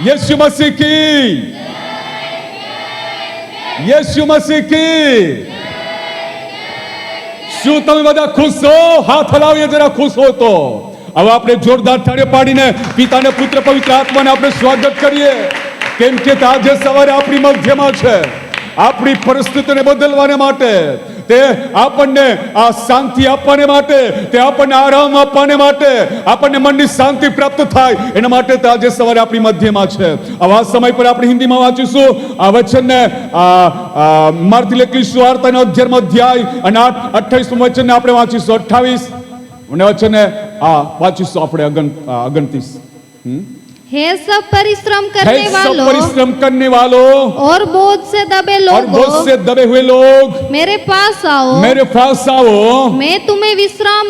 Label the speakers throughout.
Speaker 1: यीशु मसीह की, यीशु मसीह की। શું તમે બધા ખુશ છો? હાથ હલાવીએ જરા ખુશ હો તો. હવે આપણે જોરદાર તાળીઓ પાડીને પિતાને, પુત્ર, પવિત્ર આત્માને આપણે સ્વાગત કરીએ, કેમ કે આજે સવારે આપણી મધ્યમાં છે. આપણી પરિસ્થિતિને બદલવાને માટે, તે આપણને આ શાંતિ આપવાને માટે, તે આપણને આરામ આપવાને માટે, આપણને મનની શાંતિ પ્રાપ્ત થાય એના માટે તે આજે સવારે આપણી મધ્યમાં છે. આવા સમય પર આપણે હિન્દીમાં વાંચીશું આ વચનને. માર્થી લખેલી સુવાર્તાનો 11મો અધ્યાય અને 28મું વચનને આપણે વાંચીશું. 28 અને વચનને વાંચીશું આપણે 29.
Speaker 2: हे सब परिश्रम करने
Speaker 1: वालों
Speaker 2: और बोझ से
Speaker 1: दबे हुए लोग
Speaker 2: मेरे पास आओ, मैं तुम्हें विश्राम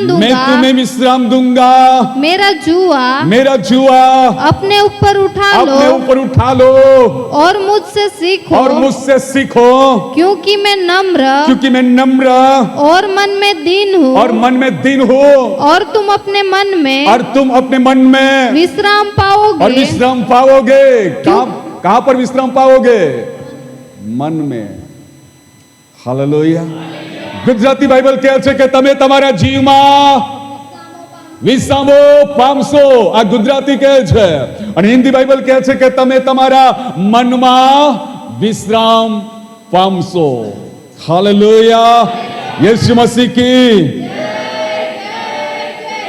Speaker 2: दूंगा। मेरा जुआ अपने ऊपर उठा लो और मुझसे सीखो, क्योंकि मैं नम्र और मन में दीन हूँ, और तुम अपने मन में विश्राम पाओगे। कहां पर विश्राम पाओगे? मन में. हालेलुया. ગુજરાતી બાઇબલ કહે છે કે તમે તમારા જીવમાં વિશ્રામો પામશો. આ ગુજરાતી કહે છે. અને હિન્દી બાઇબલ કહે છે કે તમે તમારા મનમાં વિશ્રામ પામશો. હાલેલુયા. યીશુ મસીહ की.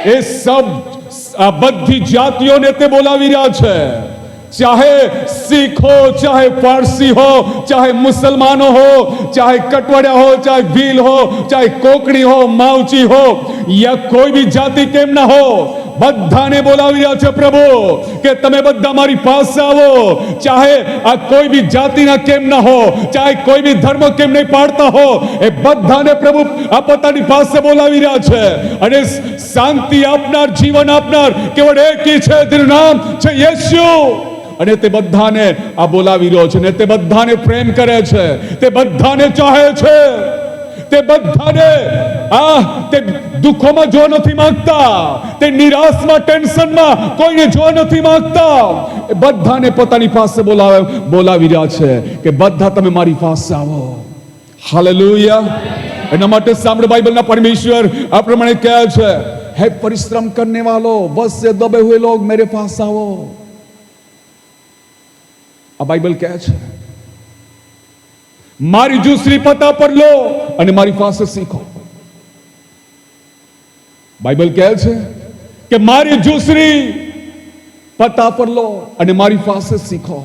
Speaker 2: એ सब આ બધી જાતિઓને તે બોલાવી રહ્યા છે. ચાહે શીખ हो, चाहे पारसी हो, चाहे मुसलमानो हो, चाहे कटवाड़ा हो, चाहे भील हो, चाहे कोकणी हो, मावची हो, या कोई भी जाति केम ना हो, બધાને બોલાવી રહ્યા છે પ્રભુ કે તમે બધા મારી પાસે આવો. ચાહે આ કોઈ બી જાતિના કેમ ના હો, ચાહે કોઈ બી ધર્મ કેમ નહીં પાડતા હો, એ બધાને પ્રભુ આ પોતાની પાસે બોલાવી રહ્યા છે. અને શાંતિ આપનાર, જીવન આપનાર કેવળ એક જ છે, તેનું નામ છે યેશુ. અને તે બધાને આ બોલાવી રહ્યો છે, ને તે બધાને પ્રેમ કરે છે, તે બધાને ચાહે છે, તે બધાને તે દુઃખોમાં જોવા નથી માંગતા, તે નિરાશમાં, ટેન્શનમાં કોઈને જોવા નથી માંગતા. એ બધાને પોતાની પાસે બોલાવી રહ્યા છે કે બધા તમે મારી પાસે આવો. હાલેલુયા. એના માટે સાંભળો, બાઇબલના પરમેશ્વર આ પ્રમાણે કહે છે, હે પરિશ્રમ કરને વાલો, બસ से दबे हुए लोग मेरे पास आओ. આ બાઇબલ કહે છે મારી જૂસરી પતા પર લો અને મારી પાસે શીખો. બાઇબલ કહે છે કે મારી જૂસરી પતા પર લો અને મારી પાસે શીખો.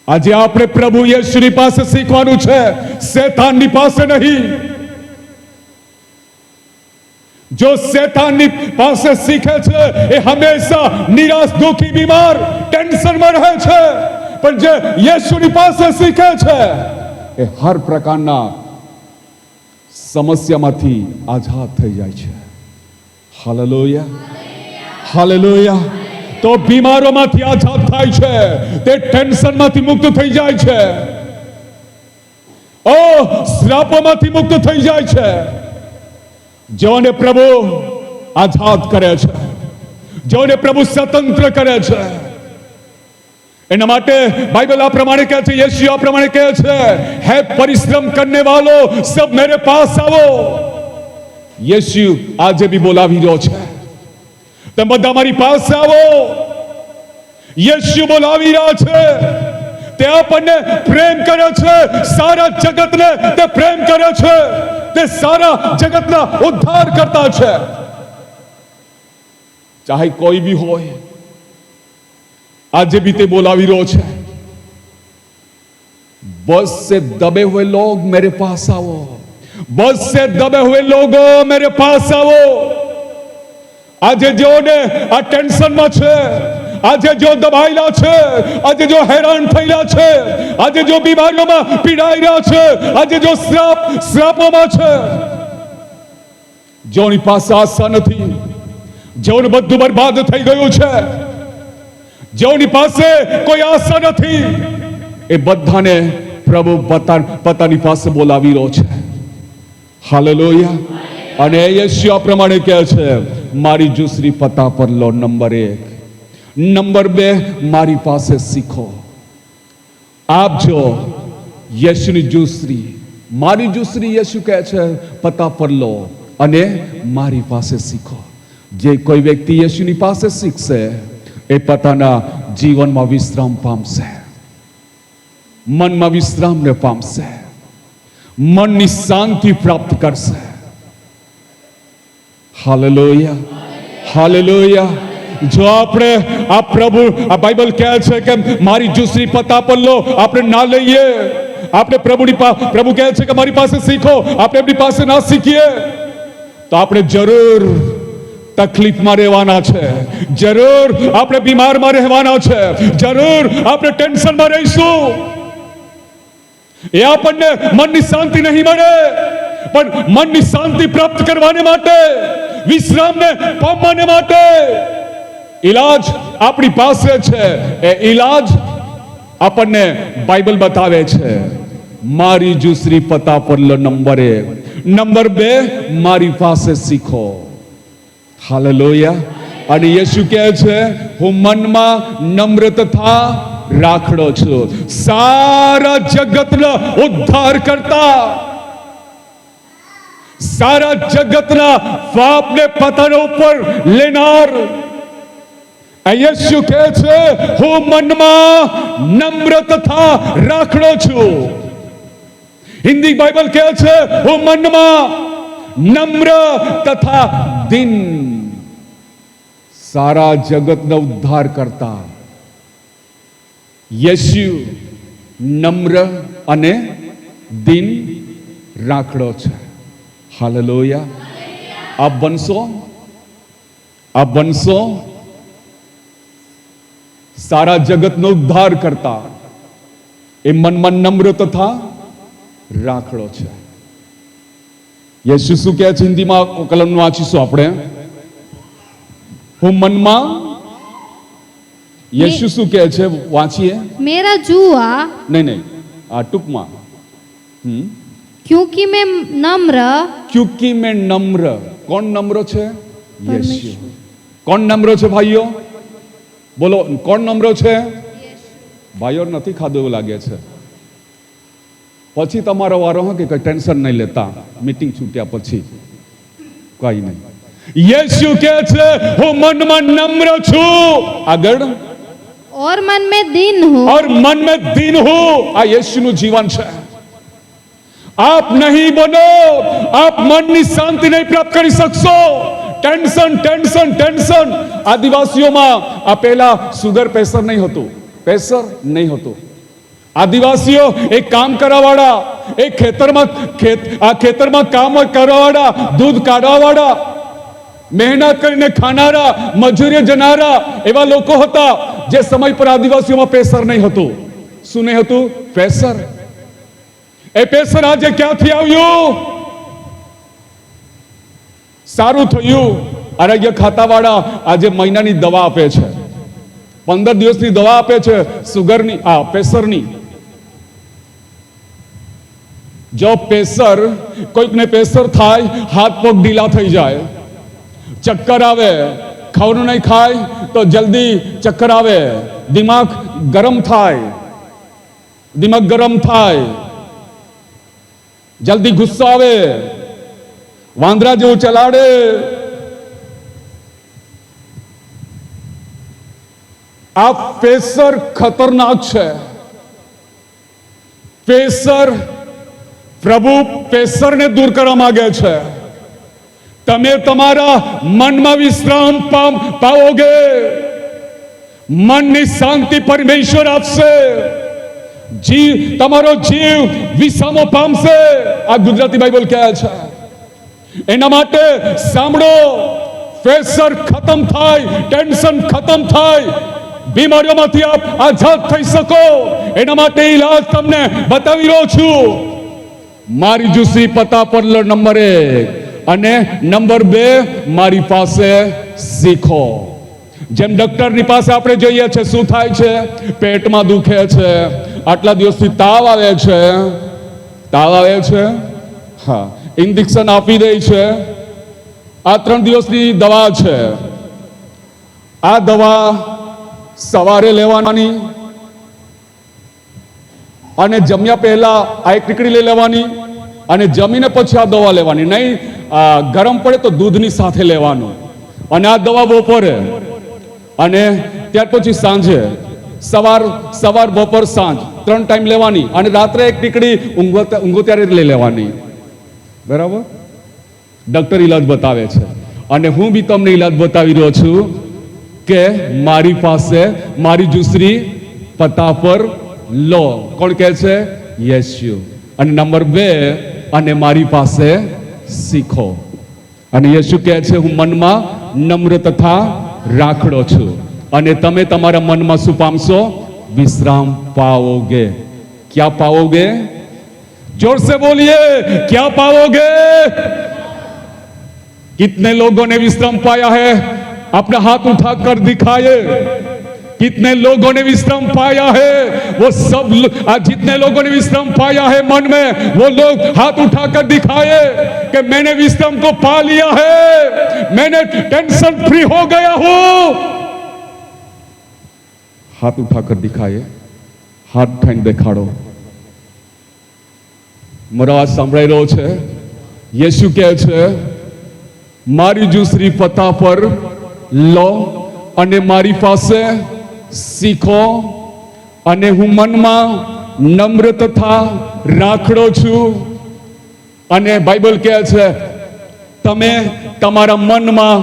Speaker 2: આજે આપણે પ્રભુ યેશુની પાસે શીખવાનું છે, શેતાનની પાસે નહીં. જો શેતાનની પાસે શીખે છે એ હંમેશા નિરાશ, દુઃખી, બીમાર, ટેન્શનમાં રહે છે. પણ જે યેશુની પાસે શીખે છે એ હર પ્રકારના સમસ્યામાંથી આઝાદ થઈ જાય છે. હાલેલુયા. હાલેલુયા. તો બીમારોમાંથી આઝાદ થાય છે, તે ટેન્શનમાંથી મુક્ત થઈ જાય છે, શ્રાપોમાંથી મુક્ત થઈ જાય છે. જેઓને પ્રભુ આઝાદ કરે છે, જેઓને પ્રભુ સ્વતંત્ર કરે છે, એના માટે બાઇબલ આ પ્રમાણે કહે છે, યેશુ આ પ્રમાણે કહે છે, હે પરિશ્રમ કરને વાલો સબ મેરે પાસ આવો. યેશુ આજે બી બોલાવી રહ્યો છે, તમે બધા મારી પાસે આવો. યેશુ બોલાવી રહ્યા છે. તે આપણને પ્રેમ કરે છે, સારા જગતને તે પ્રેમ કરે છે, તે સારા જગતના ઉદ્ધાર કરતા છે. ચાહે કોઈ બી હોય, આજે भी ते बोलावी रो छे, बस से दबे हुए लोग मेरे पास आओ. बस से दबे हुए लोगों मेरे पास आओ. આજે જોને આ ટેન્શનમાં છે, આજે જો દબાયેલા છે, આજે જો હેરાન થયેલા છે, આજે જો બીમારીઓમાં પીડાઈ રહ્યા છે, આજે જો શ્રાપોમાં છે, જેઓની પાસે આશા નથી, જેઓનું બધું બરબાદ થઈ ગયું છે, જેઓની પાસે કોઈ આશા નથી, એ બધાને પ્રભુ પોતાની પાસે બોલાવી રહ્યો છે. હાલેલુયા. અને યેશુ આ પ્રમાણે કહે છે, મારી જૂસરી પતા પર લો. નંબર 1, નંબર 2, મારી પાસે શીખો. આપજો યશુની જુસરી, મારી જુસરી યશુ કહે છે પતા પર લો અને મારી પાસે શીખો. જે કોઈ વ્યક્તિ યશુની પાસે શીખશે એ પોતાના જીવનમાં વિશ્રામ પામશે, મનમાં વિશ્રામને પામશે, મનની શાંતિ પ્રાપ્ત કરશે. Hallelujah, hallelujah. જો આપણે આ બાઇબલ કહે છે કે મારી જુસરી પતા પર લો, આપણે ના લઈએ. આપણે પ્રભુ કહે છે કે મારી પાસે શીખો, આપણે એમની પાસે ના શીખીએ તો આપણે જરૂર તકલીફમાં રહેવાના છે, જરૂર આપણે બીમારમાં રહેવાના છે, જરૂર આપણે ટેન્શનમાં રહીશું. એ આપણને મનની શાંતિ નહીં મળે, પણ મનની શાંતિ પ્રાપ્ત કરવાને માટે, વિશ્રામને પામવાને માટે ઈલાજ આપણી પાસે છે. એ ઈલાજ આપણને બાઇબલ બતાવે છે. મારી જુસરી પતા પર લો, નંબર 1. નંબર 2, મારી પાસે શીખો. હાલેલુયા. અને યેશુ કહે છે હું મનમાં નમ્ર તથા રાખડો છું, સારા જગતનો ઉદ્ધાર કરતા, સારા જગતના પાપને પોતાના ઉપર લેનાર. યેશુ કહે છે હું મનમાં નમ્ર તથા રાખડો છું. હિન્દી બાઇબલ કહે છે હું મનમાં નમ્ર તથા દીન, સારા જગતનો ઉદ્ધાર કરતા. યેશુ નમ્ર અને દીન રાખડો છે. હાલેલુયા. આપ બનશો સારા જગતનો ઉદ્ધાર કરતા. એ મનમાં નમ્ર તથા રાખડો છે. યેશુ શું કહે છે હિન્દીમાં? કલમ વાંચીશું આપણે. હું મનમાં, યેશુ શું કહે છે વાંચીએ.
Speaker 3: मेरा जुआ
Speaker 2: નહીં, આ ટૂંકમાં.
Speaker 3: क्योंकि मैं नम्र,
Speaker 2: क्योंकि मैं नम्र. કોણ નમ્ર છે? યેશુ.
Speaker 3: પરમેશ્વર.
Speaker 2: કોણ નમ્ર છે ભાઈઓ? બોલો, કોણ નમ્ર છે? ભાઈઓ નથી ખાધું એવું લાગે છે. પછી તમારો વારો. હા, કે કઈ ટેન્શન નહીં લેતા, મીટિંગ છૂટ્યા પછી કઈ નહીં. યેશુ કહે છે હું મનમાં નમ્ર છું. આગળ.
Speaker 3: और मन में दीन हूँ,
Speaker 2: और मन में दीन हूं. આ યેશુનું જીવન છે. આપ નહીં બનો, આપ મનની શાંતિ નહીં પ્રાપ્ત કરી શકશો. Tension tension tension. આદિવાસીઓમાં આ પહેલા સુગર પ્રેશર નહીં હતું, પ્રેશર નહીં હતું. આદિવાસીઓ એક કામ કરવાવાળા, એક ખેતરમાં કામ કરવાવાળા, દૂધ કાઢવાવાળા, મહેનત કરીને ખાનારા, મજૂરી જનારા એવા લોકો હતા. જે સમય પર આદિવાસીઓમાં પ્રેશર નહીં હતું. શું નહીં હતું? પ્રેશર. એ પ્રેશર આજે ક્યાંથી આવ્યું? સારું થયું આરોગ્ય ખાતાવાળા આજે મહિનાની દવા આપે છે, 15 દિવસની દવા આપે છે સુગરની, પ્રેશરની. જો પ્રેશર, કોઈકને પ્રેશર થાય, હાથ પગ ઢીલા થઈ જાય, ચક્કર આવે, ખાવાનું નહીં ખાય તો જલ્દી ચક્કર આવે, દિમાગ ગરમ થાય, જલ્દી ગુસ્સો આવે, વાંદરા જેવું ચલાડે. આ પ્રેશર ખતરનાક છે. પ્રેશર, પ્રભુ પ્રેશરને દૂર કરવા માંગે છે. તમે તમારા મનમાં વિશ્રામ પાઓગે, મનની શાંતિ પરમેશ્વર આપશે, તમારો જીવ વિસામો પામશે. આ ગુજરાતી બાઇબલ કહે છે. એના માટે સાંભળો, પ્રેશર ખતમ થાય, ટેન્શન ખતમ થાય, બીમારીઓમાંથી આપ આઝાદ થઈ શકો. એના માટે ઈલાજ તમને બતાવી રહ્યો છું. મારી જુસરી પતા પર નંબર 1 અને નંબર 2, મારી પાસે શીખો. જેમ ડોક્ટરની પાસે આપણે જઈએ છીએ, શું થાય છે? પેટમાં દુખે છે, આટલા દિવસથી તાવ આવે છે, હા, ઇન્જેક્શન આપી દે છે. આ 3 દિવસની દવા છે. આ દવા
Speaker 1: સવારે લેવાની અને જમ્યા પહેલા આ એક ટીકડી લઈ લેવાની અને જમીને પછી આ દવા લેવાની. નહીં ગરમ પડે તો દૂધની સાથે લેવાનું. અને આ દવા બપોરે અને ત્યાર પછી સાંજે, સવાર બપોર સાંજ 3 ટાઈમ લેવાની. અને રાત્રે એક ટીકડી ઊંઘો ત્યારે લઈ લેવાની. બરાબર? ડોક્ટર ઈલાજ બતાવે છે અને હું બી તમને ઈલાજ બતાવી રહ્યો છું કે મારી પાસે મારી જુસરી પતા પર લો. કોણ કહે છે? યેશુ. અને નંબર 2, અને મારી પાસે શીખો. અને યેશુ કહે છે હું મનમાં નમ્ર તથા રાખડો છું અને તમે તમારા મનમાં શું પામશો? विश्राम पाओगे. क्या पाओगे? जोर से बोलिए, क्या पाओगे? कितने लोगों ने विश्राम पाया है? अपना हाथ उठाकर दिखाए. कितने लोगों ने विश्राम पाया है? वो सब जितने लोगों ने विश्राम पाया है मन में, वो लोग हाथ उठाकर दिखाए कि मैंने विश्राम को पा लिया है, मैंने टेंशन फ्री हो गया हूं. हाथ उठाकर दिखाए. हाथ उठाઈને દેખાડો. મારો આ સાંભળાઈ રહ્યો છે? યેશુ કહે છે મારી જુસરી પતા પર લો અને મારી પાસે શીખો અને હું મનમાં નમ્ર તથા રાખડો છું. અને બાઇબલ કહે છે તમે તમારા મનમાં,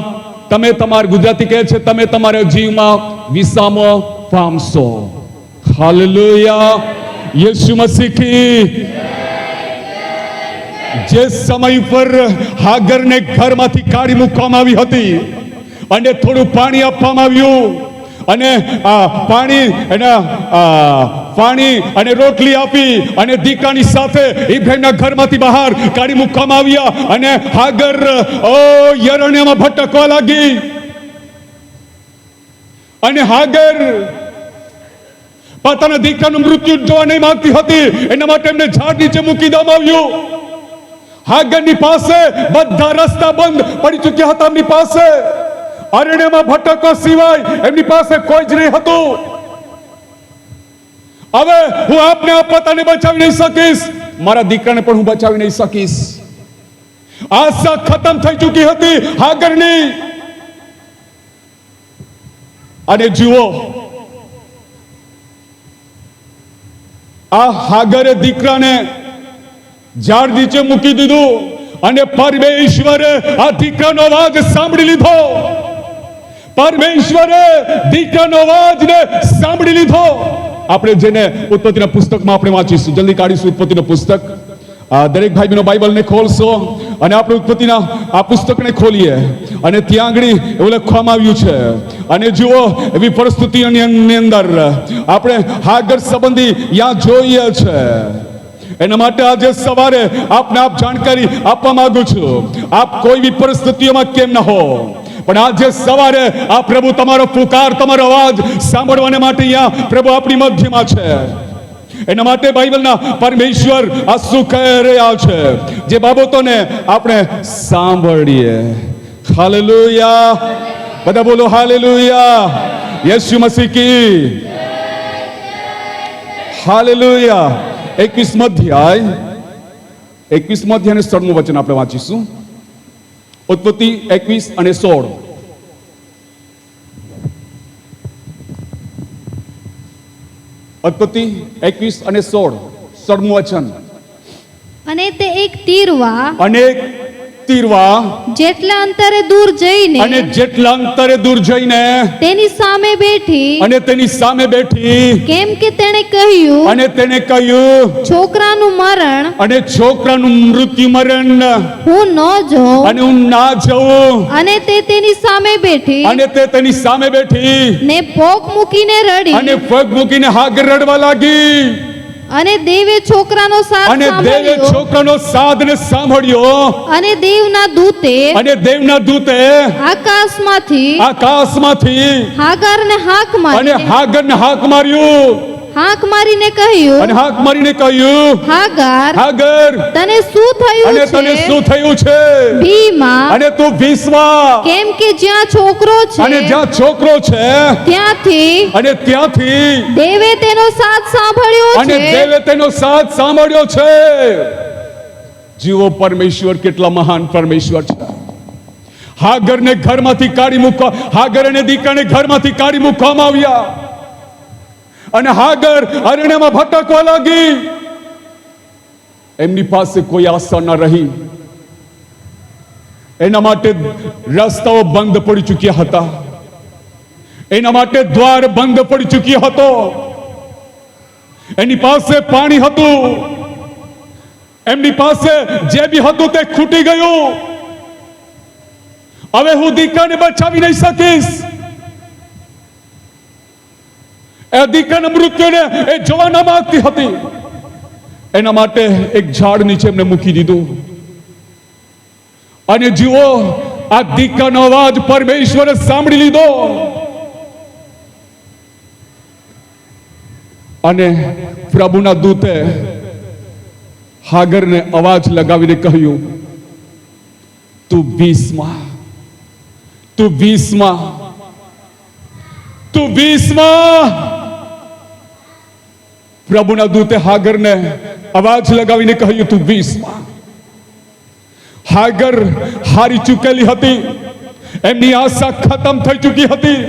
Speaker 1: તમે તમારા, ગુજરાતી કહે છે તમે તમારા જીવમાં વિસામો પામશો. હાલેલુયા. યેશુ મસીહ કી. જે સમય પર હાગરને ઘરમાંથી કાઢી મૂકવામાં આવી હતી અને થોડું પાણી આપવામાં આવ્યું અને પાણી અને રોટલી આપી અને દીકરાની સાથે ઇબ્રાહીમના ઘરમાંથી બહાર કાઢી મૂકવામાં આવ્યા અને હાગર યરણ્યમાં ભટકવા લાગી. અને હાગર પોતાના દીકરાનું મૃત્યુ જોવા નહીં માંગતી હતી. એના માટે એમને ઝાડ નીચે મૂકી દેવામાં આવ્યું. હાગરની પાસે બધા રસ્તા બંધ પડી ચૂક્યા હતા. એમની પાસે અરણ્યમાં ભટકવા સિવાય એમની પાસે કોઈ જ નહીં હતું. હવે હું આપને આ પોતાને બચાવી નહીં શકીશ, મારા દીકરાને પણ હું બચાવી નહીં શકીશ. આશા ખતમ થઈ ચૂકી હતી હાગરની. અને જુઓ, આ હાગરે દીકરાને ઝાડ નીચે મૂકી દીધું અને પરમેશ્વરે આ દીકરાનો અવાજ સાંભળી લીધો. પરમેશ્વરે દીકરાનો અવાજને સાંભળી લીધો. આપણે જેને ઉત્પત્તિના પુસ્તકમાં આપણે વાંચીશું, જલ્દી કાઢીશું ઉત્પત્તિનું પુસ્તક. દરેક ભાઈ બહેનો બાઇબલને ખોલશો અને આપણે ઉત્પત્તિના આ પુસ્તકને ખોલીએ અને ત્યાં આગળ એવું લખવામાં આવ્યું છે. અને જુઓ, એવી પરિસ્થિતિઓની અંદર આપણે હાગર સંબંધી યા જોઈએ છે. એના માટે આજે સવારે આપને જાણકારી આપવા માંગુ છું. આપ કોઈ બી પરિસ્થિતિઓમાં કેમ ન હો, પણ આજે સવારે આ પ્રભુ તમારો પુકાર, તમારો અવાજ સાંભળવાને માટે અહીંયા પ્રભુ આપણી મધ્યમાં છે. એના માટે બાઇબલના પરમેશ્વર આ શું કહી રહ્યા છે, જે બાબતોને આપણે સાંભળીએ. હાલેલુયા. બધા બોલો હાલેલુયા. યેશુ મસીહ કી. હાલેલુયા. 21મો અધ્યાય અને 16મું વચન આપણે વાંચીશું. ઉત્પત્તિ 21 અને 16. ઉત્પત્તિ 21 અને 16, 16મું વચન.
Speaker 3: અને તે એક તીરવા જેટલા અંતરે દૂર જઈને તેની સામે બેઠી કેમ કે તેણે કહ્યું છોકરાનું મૃત્યુ હું ન જોઉં. અને તે તેની સામે બેઠી ને પગ મૂકીને રડી.
Speaker 1: હાગર રડવા લાગી.
Speaker 3: અને દેવે છોકરાનો સાદ સાંભળ્યો. અને દેવના દૂતે આકાશમાંથી હાગરને હાક માર્યું. હાક મારીને કહ્યું,
Speaker 2: અને હાક મારીને કહ્યું,
Speaker 3: હાગાર,
Speaker 2: હાગર,
Speaker 3: તને શું થયું
Speaker 2: અને
Speaker 3: છે?
Speaker 2: તને શું થયું છે?
Speaker 3: ભીમાં,
Speaker 2: અને તું ભીસમાં,
Speaker 3: કેમ કે જ્યાં છોકરો છે
Speaker 2: અને જ્યાં છોકરો છે
Speaker 3: ત્યાંથી
Speaker 2: અને ત્યાંથી
Speaker 3: દેવે તેનો સાથ સાંભળ્યો
Speaker 2: અને
Speaker 3: છે.
Speaker 2: દેવે તેનો સાથ સાંભળ્યો છે. જીવો પરમેશ્વર કેટલા મહાન પરમેશ્વર છે. હાગરને ઘરમાંથી કાઢી મૂકવા, હાગર અને દીકરાને ઘરમાંથી કાઢી મૂકવામાં આવ્યા, અને હાગર અરણ્યમાં ભટકવા લાગી. એમની પાસે કોઈ આશા ન રહી. એના માટે રસ્તાઓ બંધ પડી ચૂક્યા હતા, એના માટે દ્વાર બંધ પડી ચૂક્યો હતો. એની પાસે પાણી હતું, એમની પાસે જે બી હતું તે ખૂટી ગયું. હવે હું દીકરાને બચાવી નહીં શકીશ. એ દીકરાના મૃત્યુને એ જોવા ન માંગતી હતી. એના માટે એક ઝાડ નીચે એમને મૂકી દીધું. અને જુઓ, આ દીકરાનો અવાજ પરમેશ્વરે સાંભળી લીધો, અને પ્રભુના દૂતે હાગરને અવાજ લગાવીને કહ્યું, તું 20માં, તું 20માં, તું 20માં. પ્રભુના દૂતે હાગરને અવાજ લગાવીને કહ્યું, તું 20માં. હાગર હારી ચૂકેલી હતી, એમની આશા ખતમ થઈ ચૂકી હતી.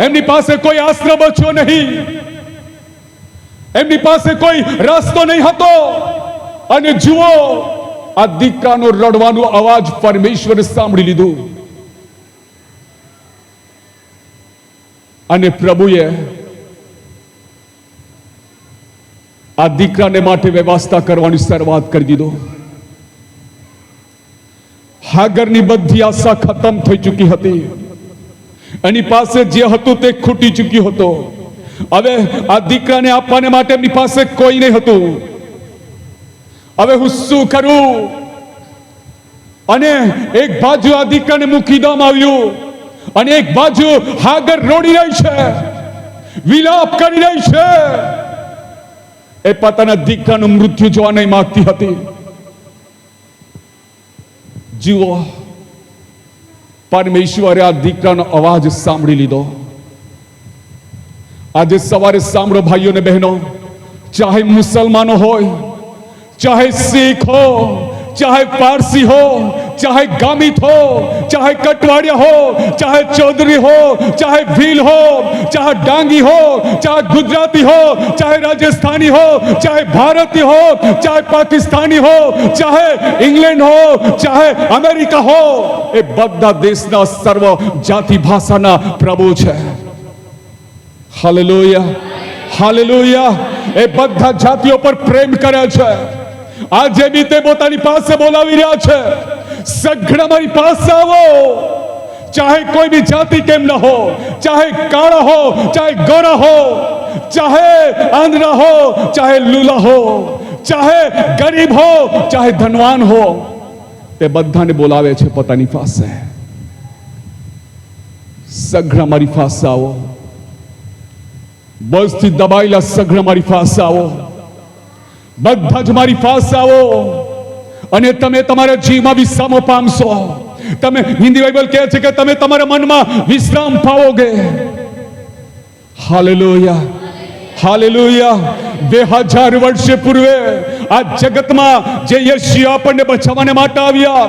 Speaker 2: એમની પાસે કોઈ આશ્રય બચ્યો નહીં, એમની પાસે કોઈ રસ્તો નહીં હતો. અને જુઓ, આ દીકરાનો રડવાનો અવાજ પરમેશ્વરે સાંભળી લીધું, અને પ્રભુએ આ દીકરાને માટે વ્યવસ્થા કરવાની શરૂઆત કરી દીધો. હાગરની બધી આશા ખતમ થઈ ચૂકી હતી, એની પાસે જે હતું તે ખૂટી ચૂક્યું હતું. હવે આ દીકરાને આપવાને માટે એમની પાસે કોઈ નહીં હતું. હવે હું શું કરું? અને એક બાજુ આ દીકરાને મૂકી દેવામાં આવ્યું, અને એક બાજુ હાગર રોડી રહી છે, વિલાપ કરી રહી છે. એ પોતાના દીકરાનું મૃત્યુ જોવા નહીં માંગતી હતી. જુઓ, પરમેશ્વરે આ દીકરાનો અવાજ સાંભળી લીધો. આજે સવારે સાંભળો ભાઈઓ ને બહેનો, ચાહે મુસલમાનો હોય, ચાહે શીખ હો, ચાહે પારસી હો, ચાહે ગામિત હો, ચાહે કટવાડિયા હો, ચાહે ચૌધરી હો, ચાહે ભીલ હો, ચાહે ડાંગી હો, ચાહે ગુજરાતી હો, ચાહે રાજસ્થાની હો, ચાહે ભારતીય હો, ચાહે પાકિસ્તાની હો, ચાહે ઇંગ્લેન્ડ હો, ચાહે અમેરિકા હો, એ બધા દેશના સર્વ જાતિ ભાષાના પ્રભુ છે. Hallelujah, hallelujah. એ બધા જાતિઓ પર પ્રેમ કરે છે. આજે બી તે પોતાની પાસે બોલાવી રહ્યા છે, સઘળા મારી પાસે આવો. ચાહે કોઈ બી જાતિ કેમ ન હો, ચાહે કાળા હો, ચાહે ગોરા હો, ચાહે આંધળા હો, ચાહે લૂલા હો, ચાહે ગરીબ હો, ચાહે ધનવાન હો, તે બધાને બોલાવે છે પોતાની પાસે. સઘળા મારી પાસે આવો. બસથી દબાયેલા સઘળા મારી પાસે આવો. બધા જ મારી પાસે આવો, અને તમે તમારા જીવમાં વિશ્રામ પામશો. તમે, હિન્દી બાઇબલ કહે છે કે તમે તમારા મનમાં વિશ્રામ પાઓગે. Hallelujah, hallelujah. 2000 વર્ષ પૂર્વે આ જગતમાં જે યશુ આપણને બચાવવાને માટે આવ્યા,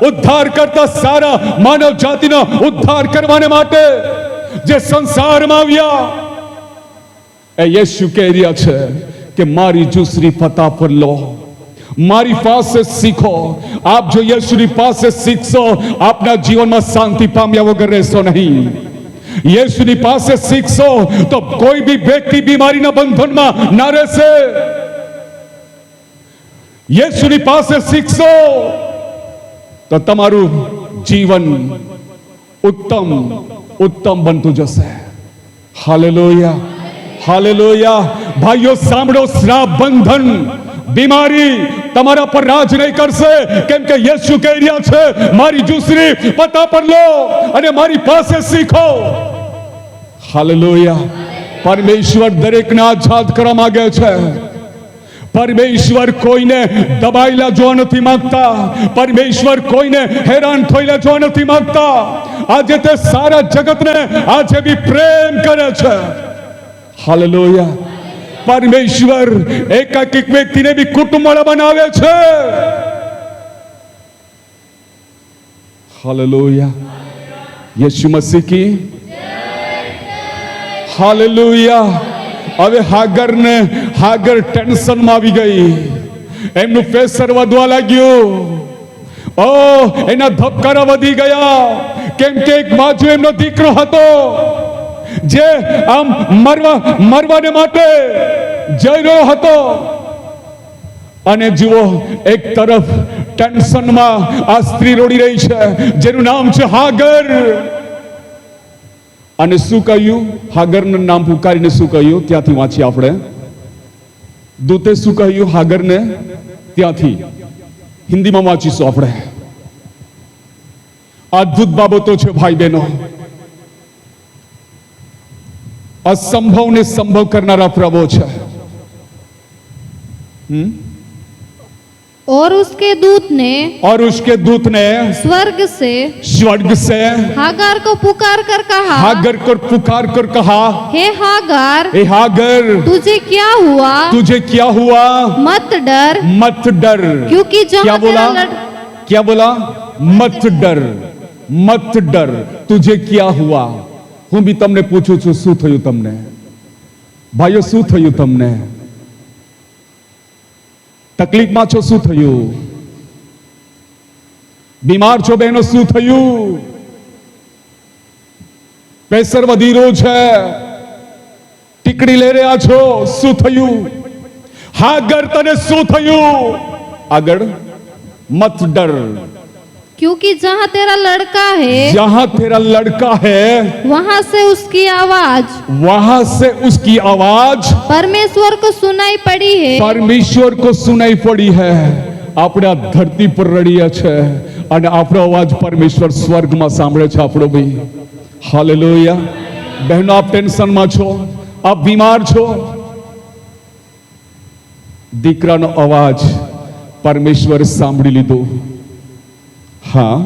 Speaker 2: ઉદ્ધાર કરતા સારા માનવ જાતિનો ઉદ્ધાર કરવાને માટે જે સંસારમાં આવ્યા, એ યેશુ કહી રહ્યા છે કે મારી જુસરી ફતા પર લો, મારી પાસે શીખો. આપ જો યેશુની પાસે શીખશો, આપના જીવનમાં શાંતિ પામ્યા વગર રહેશો નહીં. યેશુની પાસે શીખશો તો કોઈ બી વ્યક્તિ બીમારીના બંધનમાં ના રહેશે. યેશુની પાસે શીખશો તો તમારું જીવન ઉત્તમ બનતું જશે. Hallelujah, hallelujah. ભાઈઓ સાંભળો, શ્રાપ, બંધન, બીમારી તમારા પર રાજ નહીં કરશે, કેમ કે યેશુ કહી રહ્યા છે મારી જુસરી પતા પર લો અને મારી પાસે શીખો.
Speaker 1: હાલેલુયા. પરમેશ્વર દરેકને આઝાદ કરવા માંગે છે. પરમેશ્વર કોઈને દબાયેલા જોવા નથી માંગતા. પરમેશ્વર કોઈને હેરાન થયેલા જોવા નથી માંગતા. આજે તે સારા જગતને આજે બી પ્રેમ કરે છે. હાલેલુયા. પરમેશ્વર એકાકી વ્યક્તિને બી કુટુંબવાળા બનાવે છે. હાલેલુયા. યીશુ મસીહ કી હાલેલુયા. હવે હાગર ટેન્શનમાં આવી ગઈ. એમનું પ્રેશર વધવા લાગ્યું. ઓ એના ધબકારા વધી ગયા. કેમ કે એક બાજુ એમનો દીકરો હતો જે આમ મરવાને માટે જઈ રહ્યો હતો, અને જુઓ એક તરફ ટેન્શનમાં આ સ્ત્રી રોડી રહી છે જેનું નામ છે હાગર. અને શું કહ્યું? હાગરનું નામ પુકારીને શું કહ્યું? ત્યાંથી વાંચીએ આપણે. દૂતે શું કહ્યું હાગરને? ત્યાંથી હિન્દીમાં વાંચીશું આપણે. અદ્ભુત બાબતો છે ભાઈ બહેનો. અસંભવને સંભવ કરનારા પ્રભુ છે.
Speaker 3: और उसके दूत ने स्वर्ग से हागार को पुकार कर कहा, हे हागार तुझे क्या हुआ? मत डर क्योंकि
Speaker 1: क्या बोला? मत डर तुझे क्या हुआ? હું બી તમને પૂછું છું, શું થયું તમને ભાઈઓ? શું થયું તમને? તકલીફમાં છો? શું થયું? બીમાર છો બહેનો? શું થયું? પ્રેશર વધી રહ્યું છે? ટીકડી લઈ રહ્યા છો? શું થયું? હાગર તને શું થયું? આગળ મત ડર,
Speaker 3: क्योंकि जहाँ तेरा लड़का है वहाँ से उसकी आवाज परमेश्वर को सुनाई पड़ी है. આપણે આ ધરતી પર રડીએ છે અને આપણો અવાજ પરમેશ્વર સ્વર્ગમાં સાંભળે છે આપણો બી. હાલેલુયા. બહેનો, આપ ટેન્શનમાં છો, આપ બીમાર છો, દીકરાનો અવાજ પરમેશ્વર સાંભળી લીધો. हाँ,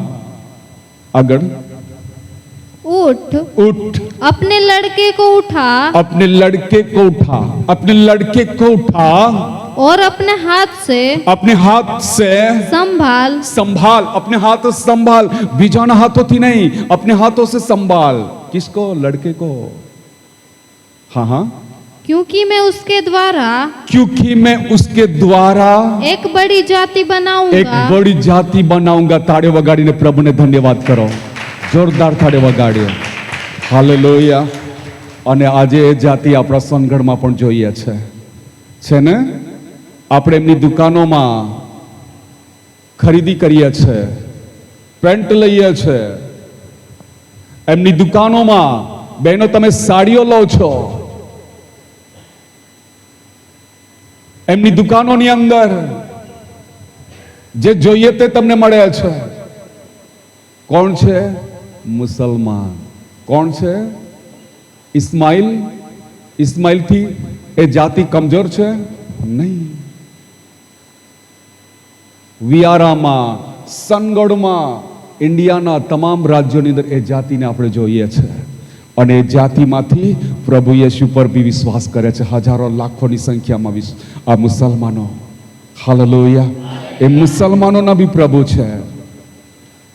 Speaker 3: अगर उठ अपने लड़के को उठा और अपने हाथ से संभाल. अपने हाथ संभाल, बीजाना हाथों थी नहीं, अपने हाथों से संभाल. किसको? लड़के को. हाँ, क्योंकि मैं उसके द्वारा एक बड़ी जाति बनाऊंगा. ताड़े वगाड़ीने प्रभुने धन्यवाद करो. जोरदार ताड़े वगाड़ियो. हालेलुया. અને આજે એ જાતિ આપણા સોનગઢમાં પણ જોઈએ છે ને? આપણે એમની દુકાનોમાં ખરીદી કરીએ છે, પેન્ટ લઈએ છે. એમની દુકાનોમાં બહેનો તમે સાડીઓ લો છો. એમની દુકાનોની અંદર જે જોઈએ તે તમને મળે છે. કોણ છે? મુસલમાન. કોણ છે? ઇસ્માઇલથી એ જાતિ કમજોર છે? નહીં. વિયારામાં, સનગઢમાં, ઇન્ડિયાના તમામ રાજ્યોની અંદર એ જાતિને આપણે જોઈએ છે. અને એ જાતિમાંથી પ્રભુ યેશુ પર બી વિશ્વાસ કરે છે. હજારો લાખોની સંખ્યામાં આ મુસલમાનો. હાલેલુયા. એ મુસલમાનોના બી પ્રભુ છે.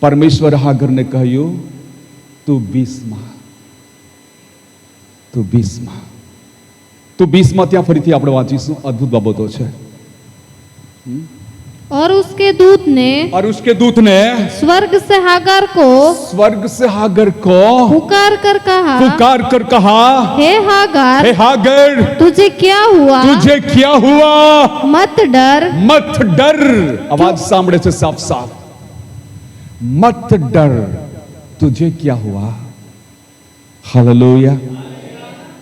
Speaker 3: પરમેશ્વર હાગરને કહ્યું, તું 20માં ત્યાં ફરીથી આપણે વાંચીશું. અદ્ભુત બાબતો છે. और उसके दूत ने स्वर्ग से हागार को पुकार कर कहा, हे हागार तुझे क्या हुआ? मत डर.
Speaker 1: आवाज સાંભળે છે સાફ સાફ. मत डर, तुझे क्या हुआ? हालेलुया.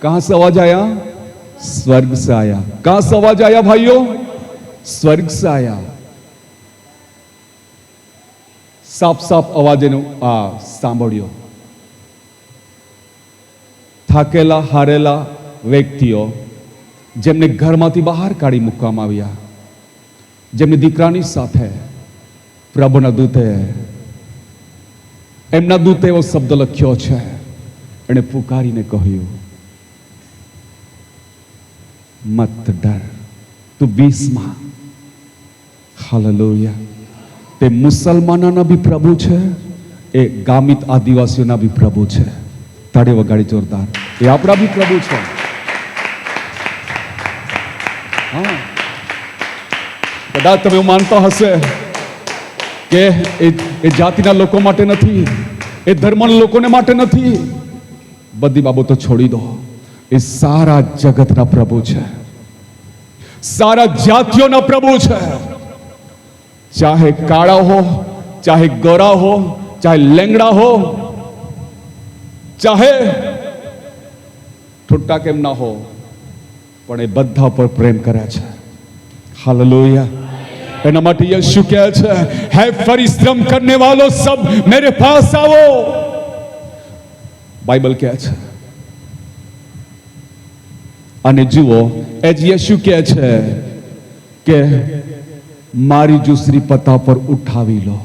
Speaker 1: कहां से आवाज आया? स्वर्ग से आया. कहां से आवाज आया भाइयों? स्वर्ग से आया. સાફ સાફ અવાજ એનો સાંભળ્યો.
Speaker 3: થાકેલા હારેલા વ્યક્તિઓ જેમને ઘરમાંથી બહાર કાઢી મૂકવામાં આવ્યા, જેમની દીકરાની સાથે પ્રભુના દૂતે એમના દૂતે એવો શબ્દ લખ્યો છે, એણે પુકારીને કહ્યું, મત ડર, તું બીસમાં. હાલેલુયા. તે મુસલમાનોના બી પ્રભુ છે, એ ગામિત આદિવાસીઓના બી પ્રભુ છે. તાળી વગાડી જોરદાર. એ આપણા બી પ્રભુ છે. હા, કદાચ તમે એવું માનતા હશે કે એ જાતિના લોકો માટે નથી, એ ધર્મના લોકોને માટે નથી. બધી બાબતો છોડી દો. એ સારા જગતના પ્રભુ છે, સારા જાતિઓના પ્રભુ છે. ચાહે કાળા હો, ચાહે ગોરા હો, ચાહે લેંગડા હો, ચાહે ઠુટ્ટા કેમ ના હો, પણ એ બધા પર પ્રેમ કરે છે. હાલેલુયા. એના માટે યીશુ કહે છે, હે પરિશ્રમ કરને વાલો સબ મેરે પાસ આવો. બાઇબલ કહે છે. અને જુઓ, એ જ યીશુ કહે છે કે મારી જુસરી પતા પર ઉઠાવી લો.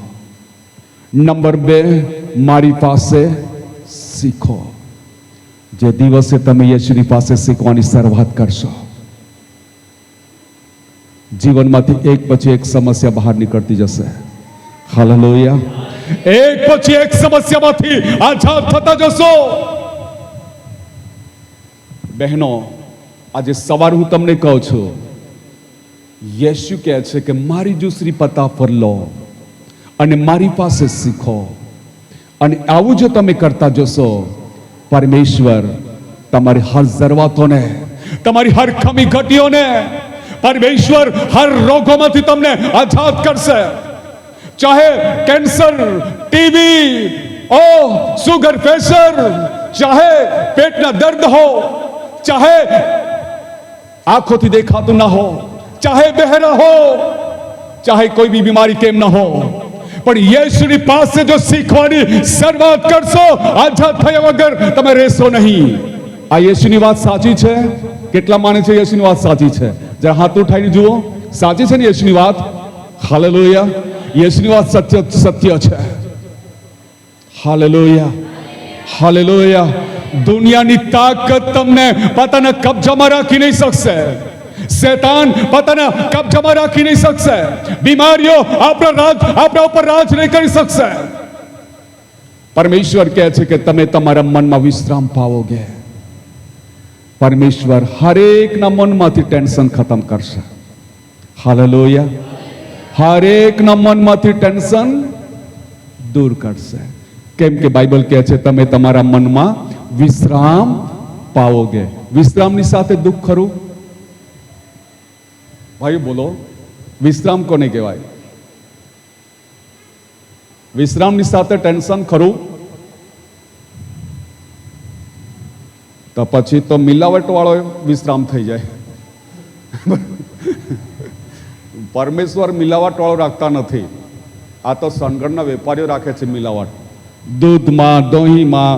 Speaker 3: નંબર 2, મારી પાસે શીખો. જે દિવસે તમે યેશુની પાસે શીખવાની શરૂઆત કરશો, જીવનમાંથી એક પછી એક સમસ્યા બહાર નીકળતી જશે. હાલેલુયા. એક પછી એક સમસ્યામાંથી આઝાદ થતા જશો. બહેનો, આજે સવારે હું તમને કહું છું, યેશુ કહે છે કે મારી જુસરી પતા પર લો અને મારી પાસે શીખો. અને આવું જો તમે કરતા જશો, પરમેશ્વર તમારી હર જરૂરિયાતોને, તમારી હર કમી ઘટીઓને, પરમેશ્વર હર રોગોમાંથી તમને આઝાદ કરશે. ચાહે કેન્સર, ટીબી, સુગર, પ્રેશર, ચાહે પેટના દર્દ હો, ચાહે આંખોથી દેખાતું ના હો, ચાહે બહેરા હો, ચાહે કોઈ બી બીમારી કેમ ના હો, પણ યેશુની પાસે જો શીખવાની શરૂઆત કરશો, આઝાદ થયા વગર તમે રહેશો નહીં. આ યેશુની વાત સાચી છે? કેટલા માને છે યેશુની વાત સાચી છે? જરા હાથ ઉઠાઈને જુઓ. સાચી છે ને યેશુની વાત? હાલેલુયા. યેશુની વાત સત્ય છે. હાલેલુયા. હાલેલુયા. દુનિયાની તાકાત તમને પોતાના કબજામાં રાખી નહીં શકશે. શૈતાન પોતાના કબજામાં રાખી નહીં શકશે. બીમારીઓ આપણા ઉપર રાજ નહીં કરી શકશે. પરમેશ્વર કહે છે કે તમે તમારા મનમાં વિશ્રામ પાઓગે. પરમેશ્વર હરેકના મનમાંથી ટેન્શન ખતમ કરશે. હાલેલુયા. હરેકના મનમાંથી ટેન્શન દૂર કરશે. કેમ કે બાઇબલ કહે છે તમે તમારા મનમાં વિશ્રામ પાઓગે. વિશ્રામની સાથે દુઃખ ખરું? ભાઈ બોલો, વિશ્રામ કોને કહેવાય? વિશ્રામની સાથે ટેન્શન ખરું? તો પછી તો મિલાવટ વાળો વિશ્રામ થઈ જાય. પરમેશ્વર મિલાવટ વાળો રાખતા નથી. આ તો સનગણના વેપારીઓ રાખે છે મિલાવટ. દૂધમાં, દહીંમાં,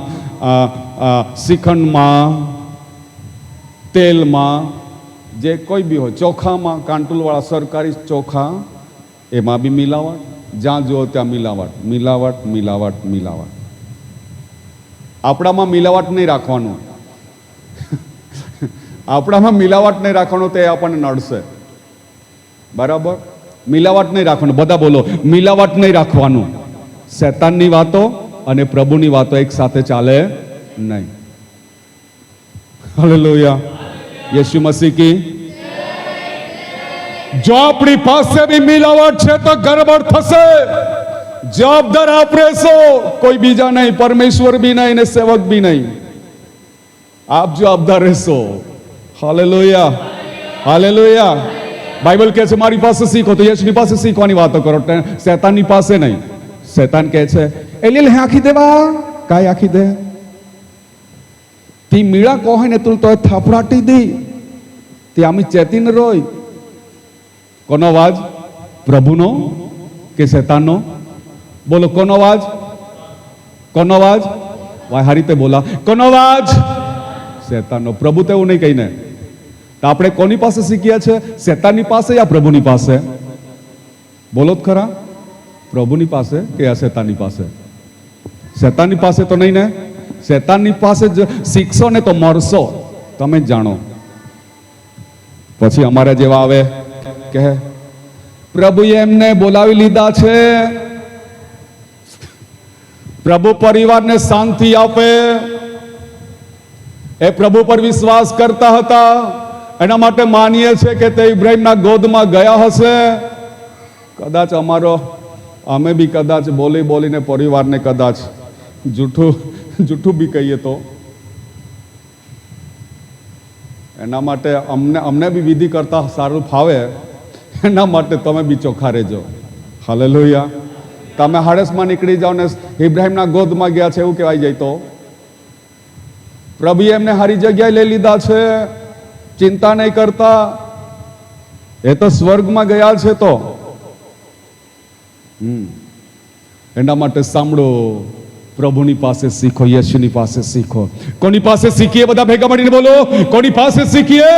Speaker 3: શ્રીખંડમાં, તેલમાં, જે કોઈ બી હોય, ચોખામાં, કાંટુલવાળા સરકારી ચોખા, એમાં બી મિલાવટ. જ્યાં જુઓ ત્યાં મિલાવટ, મિલાવટ, મિલાવટ, મિલાવટ. આપણામાં મિલાવટ નહીં રાખવાનું. આપણામાં મિલાવટ નહીં રાખવાનું, તે આપણને નડશે. બરાબર? મિલાવટ નહીં રાખવાનું. બધા બોલો, મિલાવટ નહીં રાખવાનું. શૈતાનની વાતો અને પ્રભુની વાતો એક સાથે ચાલે નહીં. હાલેલુયા. યીશુ મસીહ કી. જો આપણી પાસે બી મિલાવટ છે તો ગરબડ થશે. જવાબદાર આપ રહેશો, કોઈ બીજા નહીં, પરમેશ્વર બી નહીં ને સેવક બી નહીં. આપ જવાબદાર રહેશો. હાલેલુયા. હાલેલુયા. બાઇબલ કહે છે મારી પાસે શીખો, તો યેશુની પાસે શીખવાની વાતો કરો, શૈતાનની પાસે નહીં. શૈતાન કહે છે એલી આખી દેવા કાંઈ આખી દે તી મીળા કહે ને તું તો થાપડાટી દી તે આમી ચેતીને રોય. કોનો અવાજ? પ્રભુનો કે શૈતાનનો? બોલો કોનો અવાજ? કોનો અવાજ? વાહ, હારી રીતે બોલા. કોનો અવાજ? શેતાનનો. પ્રભુ તો એવું નહીં કહીને. તો આપણે કોની પાસે શીખ્યા છે? શેતાનની પાસે યા પ્રભુની પાસે? બોલો જ ખરા. પ્રભુની પાસે કે યા શેતાનની પાસે? શેતાનની પાસે તો નહીં ને. શેતાનની પાસે જ શીખશો ને તો મરશો, તમે જ જાણો. પછી અમારા જેવા આવે કે પ્રભુએ એમને બોલાવી લીધા છે, પ્રભુ પરિવારને શાંતિ આપે, એ પ્રભુ પર વિશ્વાસ કરતા હતા, એના માટે માનીએ છે કે તે ઇબ્રાહિમના ગોદમાં ગયા હશે. કદાચ અમે બી કદાચ બોલીને પરિવારને કદાચ જૂઠું બી કહીએ તો એના માટે અમને બી વિધિ કરતા સારું ફાવે, એના માટે તમે બી ચોખ્ખા રહેજો. હાલેલુયા. તમે હાડસમાં નીકળી જાઓ ને ઇબ્રાહિમના ગોદમાં ગયા છે એવું કહેવાય જાય તો પ્રભુએ એમને સારી જગ્યાએ લઈ લીધા છે, ચિંતા નહીં કરતા, એ તો સ્વર્ગમાં ગયા છે. તો એના માટે સાંભળો, પ્રભુની પાસે શીખો, યેશુની પાસે શીખો. કોની પાસે શીખીએ? બધા ભેગા મળીને બોલો, કોની પાસે શીખીએ?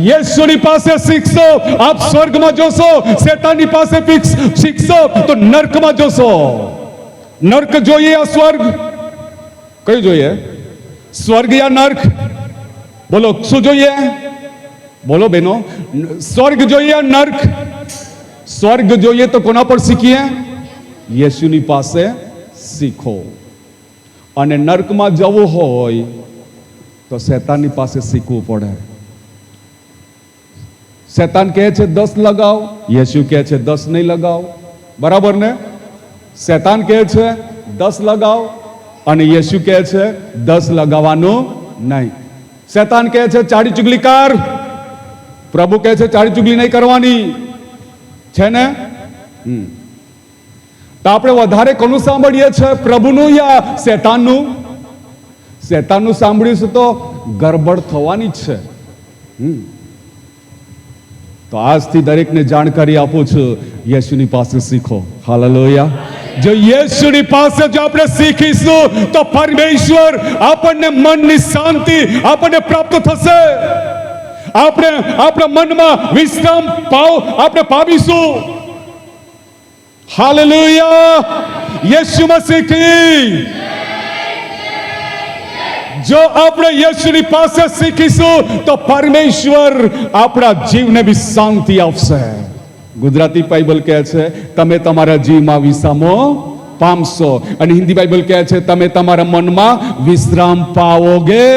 Speaker 3: યેશુની પાસે શીખશો આપ સ્વર્ગમાં જોશો, શેતાનની પાસે શીખશો તો નર્કમાં જોશો. નર્ક જોઈએ યા સ્વર્ગ? કયું જોઈએ? સ્વર્ગ યા નર્ક? બોલો શું જોઈએ? બોલો બેનો, સ્વર્ગ જોઈએ યા નર્ક? સ્વર્ગ જોઈએ તો કોના પર શીખીએ? યેશુની પાસે શીખો. અને નર્કમાં જવું હોય તો શેતાનની પાસે શીખવું પડે. શેતાન કહે છે 10 લગાવ, યેશુ કહે છે 10 નહીં લગાવ. બરાબર ને? શેતાન કહે છે 10 લગાવ અને યેશુ કહે છે 10 લગાવવાનું નહીં. શેતાન કહે છે ચાડી ચુગલી કર, પ્રભુ કહે છે ચાડી ચુગલી નહીં કરવાની. છે ને? તો આપણે વધારે કોનું સાંભળીએ છીએ? પ્રભુનું યા શેતાનનું? શેતાનનું સાંભળીશું તો ગરબડ થવાની જ છે. તો આજથી દરેકને જાણકારી આપું છું, યેશુની પાસે શીખો. હાલેલુયા. જો યેશુની પાસે જો આપણે શીખીશું તો પરમેશ્વર આપણને મનની શાંતિ આપણને પ્રાપ્ત થશે. આપણે આપણા મનમાં વિશ્રામ આપણે પામીશું. હાલેલુયા. યેશુમાં શીખી. જો આપણે યેશુની પાસે શીખીશું તો પરમેશ્વર આપણા જીવને બી શાંતિ આપશે. ગુજરાતી બાઇબલ કહે છે તમે તમારા જીવમાં વિસામો પામશો, અને હિન્દી બાઇબલ કહે છે તમે તમારા મનમાં વિશ્રામ પાઓગે.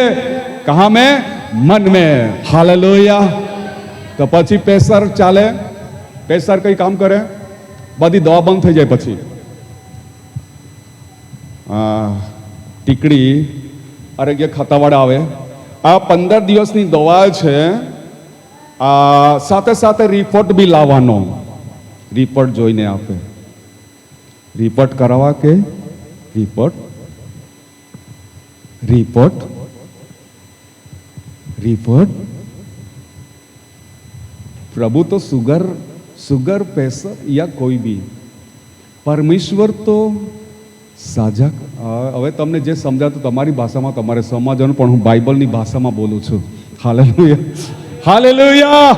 Speaker 3: કહા મેં? મન મેં. હાલેલુયા. તો પછી પ્રેશર ચાલે? પ્રેશર કઈ કામ કરે? બધી દવા બંધ થઈ જાય. પછી ટીકડી આરોગ્ય ખાતાવાળા આવે, આ 15 દિવસની દવા છે, સાથે સાથે રિપોર્ટ બી લાવવાનો. રિપોર્ટ જોઈને આપે. રિપોર્ટ કરાવવા કે રિપોર્ટ પ્રભુ તો સુગર પ્રેશર યા કોઈ બી, પરમેશ્વર તો સાજા. હવે તમને જે સમજાતું તમારી ભાષામાં તમારે સમજવાનું, પણ હું બાઇબલની ભાષામાં બોલું છું. હાલેલુયા. હાલેલુયા.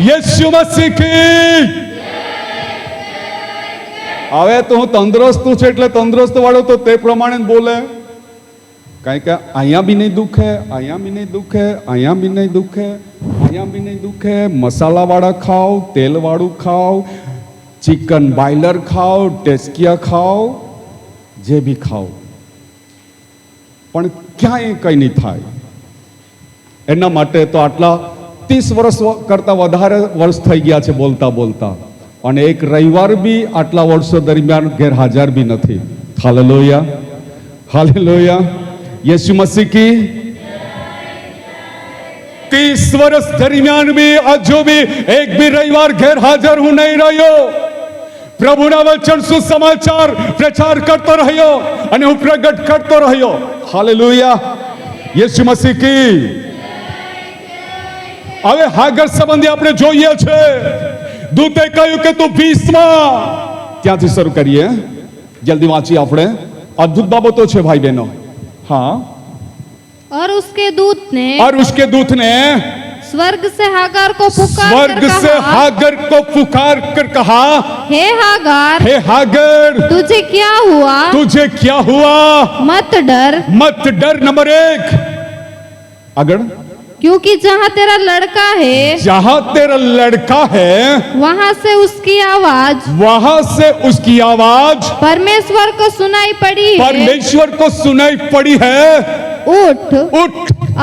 Speaker 3: યેશુમાં શીખી. હવે તો હું તંદુરસ્ત છું એટલે તંદુરસ્ત વાળો તો તે પ્રમાણે બોલે. કારણ કે અહીંયા બી નહીં દુખે, અહીંયા બી નહીં દુખે, અહીંયા બી નહીં દુખે, અહીંયા બી નહીં દુખે. મસાલાવાળા ખાઓ, તેલવાળું ખાઓ, ચિકન બાયલર ખાઓ, ટેસ્કિયા ખાઓ, જે બી ખાઓ, પણ ક્યાંય કંઈ નહીં થાય. એના માટે તો આટલા 30 વર્ષ કરતાં વધારે વર્ષ થઈ ગયા છે બોલતા બોલતા, અને એક રવિવાર બી આટલા વર્ષો દરમિયાન ગેરહાજર બી નથી. હાલેલુયા. હાલેલુયા. યેશુ મસીહ કી 30 વર્ષ દરમિયાન બી હજુ બી એક બી રવિવાર ગેરહાજર હું નહીં રહ્યો. પ્રભુના વચન સુસમાચાર પ્રચાર કરતો રહ્યો અને હું પ્રગટ કરતો રહ્યો. હાલેલુયા. યેશુ મસીહ કી. હવે હાગર સંબંધી આપણે જોઈએ છે. દૂતે કહ્યું કે તું 20માં, ત્યાંથી શરૂ કરીએ, જલ્દી વાંચીએ આપણે. અદ્ભુત બાબતો છે ભાઈ બહેનો. હા.
Speaker 4: और उसके दूत ने
Speaker 2: और उसके दूत ने
Speaker 4: स्वर्ग से हागार को पुकार
Speaker 2: स्वर्ग
Speaker 4: कर
Speaker 2: से
Speaker 4: कहा,
Speaker 2: हागर को पुकार कर कहा,
Speaker 4: हे हागार,
Speaker 2: हे हागर,
Speaker 4: तुझे क्या हुआ?
Speaker 2: तुझे क्या हुआ?
Speaker 4: मत डर,
Speaker 2: मत डर। नंबर 1, अगर
Speaker 4: क्योंकि जहाँ तेरा लड़का है
Speaker 2: जहां तेरा लड़का है
Speaker 4: वहाँ से उसकी आवाज
Speaker 2: वहां से उसकी आवाज
Speaker 4: परमेश्वर को सुनाई पड़ी है।
Speaker 2: परमेश्वर को सुनाई पड़ी है।
Speaker 4: उठ,
Speaker 2: उठ,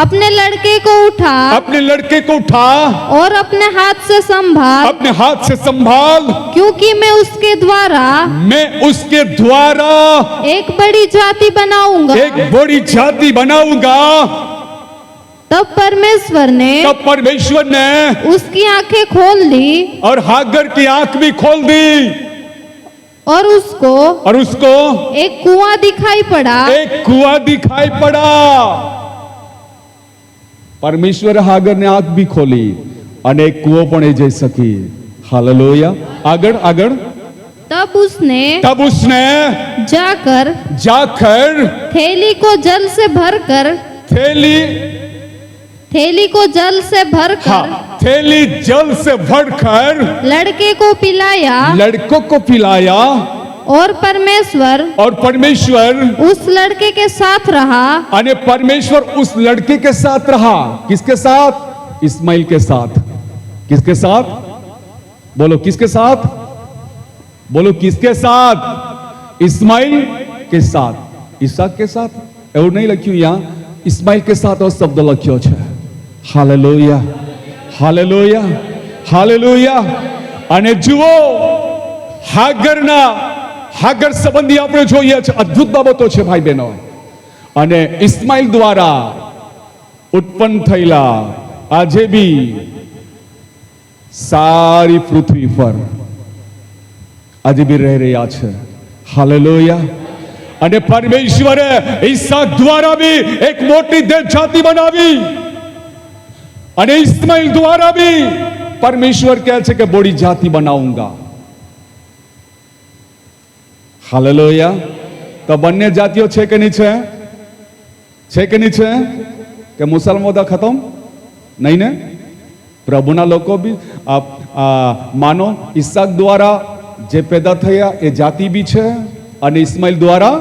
Speaker 4: अपने लड़के को उठा
Speaker 2: अपने लड़के को उठा
Speaker 4: और अपने हाथ से संभाल,
Speaker 2: अपने हाथ से संभाल,
Speaker 4: क्योंकि मैं उसके द्वारा
Speaker 2: मैं उसके द्वारा
Speaker 4: एक बड़ी जाति बनाऊंगा।
Speaker 2: एक बड़ी जाति बनाऊंगा।
Speaker 4: तब परमेश्वर ने
Speaker 2: तब परमेश्वर ने
Speaker 4: उसकी आंखें खोल दी
Speaker 2: और हागर की आंख भी खोल दी
Speaker 4: और उसको एक कुआं दिखाई पड़ा।
Speaker 2: एक कुआं दिखाई पड़ा।
Speaker 3: પરમેશ્વરે હાગરને આંખ બી ખોલી અને એક કૂવો પણ એ જઈ શકી. હાલેલુયા. આગળ આગળ.
Speaker 4: तब उसने जाकर
Speaker 2: जाकर
Speaker 4: थैली को जल से भरकर थैली को जल से भरकर
Speaker 2: हाँ, थैली जल से भरकर
Speaker 4: लड़के को पिलाया
Speaker 2: लड़कों को पिलाया
Speaker 4: और परमेश्वर उस लड़के के साथ रहा।
Speaker 2: अने परमेश्वर उस लड़के के साथ रहा।
Speaker 3: किसके साथ? इस्माइल के साथ. किसके साथ? बोलो किसके साथ? बोलो किसके साथ? इस्माइल के साथ. ઈસાક के साथ એવું નહીં લખ્યું यहाँ. इस्माइल के साथ और शब्द લખ્યો છે. Hallelujah, hallelujah,
Speaker 2: hallelujah. અને જુઓ હાગર સંબંધી આપણે જોઈએ છે અદ્ભુત બાબતો છે ભાઈ બહેનો.
Speaker 3: અને ઇસ્માઇલ દ્વારા ઉત્પન્ન થયેલા આજે બી સારી પૃથ્વી પર આજે બી રહી રહ્યા છે. હાલેલુયા.
Speaker 2: અને પરમેશ્વરે ઈસાક દ્વારા બી એક મોટી દેશ જાતિ બનાવી અને ઇસ્માઇલ દ્વારા બી
Speaker 3: પરમેશ્વર કહે છે કે બડી જાતિ બનાऊंगा. હાલેલુયા. તો બંને જાતિઓ છે કે નહીં છે? છે કે નહીં છે? કે મુસલમાનો બધા ખતમ નહીં ને? પ્રભુના લોકો બી માનો ઈસાક દ્વારા જે પેદા થયા એ જાતિ બી છે અને ઇસ્માઇલ દ્વારા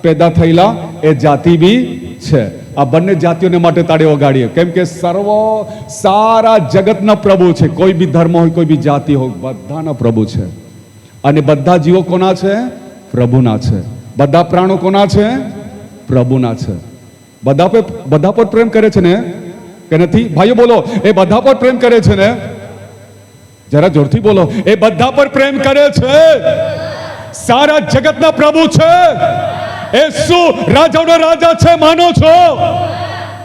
Speaker 3: પેદા થયેલા એ જાતિ બી છે. આ બંને જાતિઓને માટે તાળી વગાડીએ, કેમ કે સર્વ સારા જગતના પ્રભુ છે. કોઈ બી ધર્મ હોય, કોઈ બી જાતિ હોય, બધાના પ્રભુ છે. અને બધા જીવો કોના છે? પ્રભુના છે. બધા પ્રાણો કોના છે? પ્રભુના છે. બધા પર પ્રેમ કરે છે ને કે નથી? ભાઈઓ બોલો, એ બધા પર પ્રેમ કરે છે ને? જરા જોરથી બોલો.
Speaker 2: એ બધા પર પ્રેમ કરે છે. સારા જગતના પ્રભુ છે. એ શું રાજાઓનો રાજા છે માનો છો?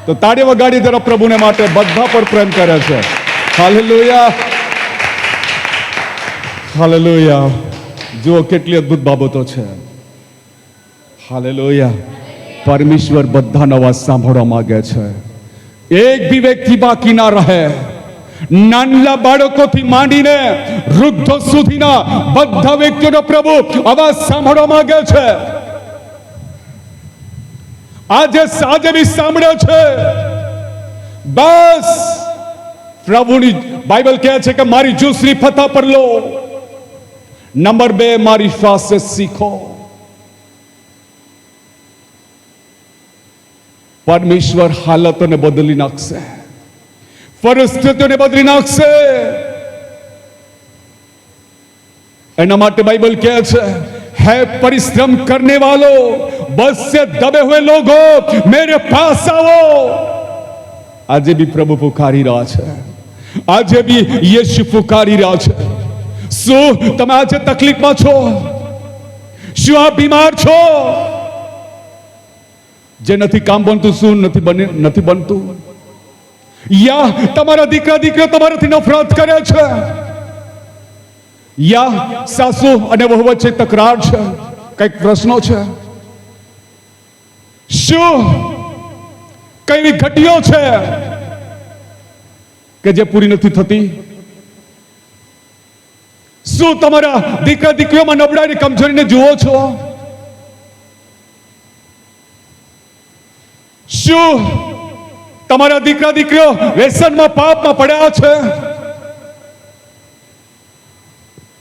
Speaker 3: તો તાળી વગાડી જરા પ્રભુને માટે. બધા પર પ્રેમ કરે છે. Hallelujah, hallelujah. જુઓ કેટલી અદ્ભુત બાબતો છે. હાલેલુયા. પરમેશ્વર બધાનો અવાજ સાંભળવા માંગે છે.
Speaker 2: એક બી વ્યક્તિ બાકી ના રહે. નાનલા બાળકોથી માંડીને વૃદ્ધો સુધીના બધા વ્યક્તિઓનો પ્રભુ અવાજ સાંભળવા માંગે છે. આજે સાંજે બી સાંભળ્યો છે. બસ પ્રભુની બાઇબલ કહે છે કે મારી જુસરી ફતા પર લો. નંબર 2 મારી પાસે શીખો.
Speaker 3: પરમેશ્વર હાલતોને બદલી નાખશે,
Speaker 2: પરિસ્થિતિઓને બદલી નાખશે. એના માટે બાઇબલ કહે છે, है परिश्रम करने वालों, बस से दबे हुए लोगों, मेरे पास आओ.
Speaker 3: આજે બી પ્રભુ પુકારી રહ્યા છે.
Speaker 2: આજે બી યેશુ પુકારી રહ્યા છે. શું તમે આજે તકલીફમાં છો? શું આપ બીમાર છો?
Speaker 3: જે નથી કામ બનતું, શું નથી બનતું?
Speaker 2: યા તમારા દીકરા દીકરીઓ તમારાથી નફરત કરે છે? યા સાસુ અને વહુ વચ્ચે તકરાર છે? કંઈક પ્રશ્નો છે? શું કઈ ઘટીઓ છે કે જે પૂરી નથી થતી? શું તમારા દીકરા દીકરીઓમાં નબળાઈ કમજોરીને જુઓ છો? શું
Speaker 1: તમારા દીકરા દીકરીઓ વ્યસનમાં પાપમાં પડ્યા છે,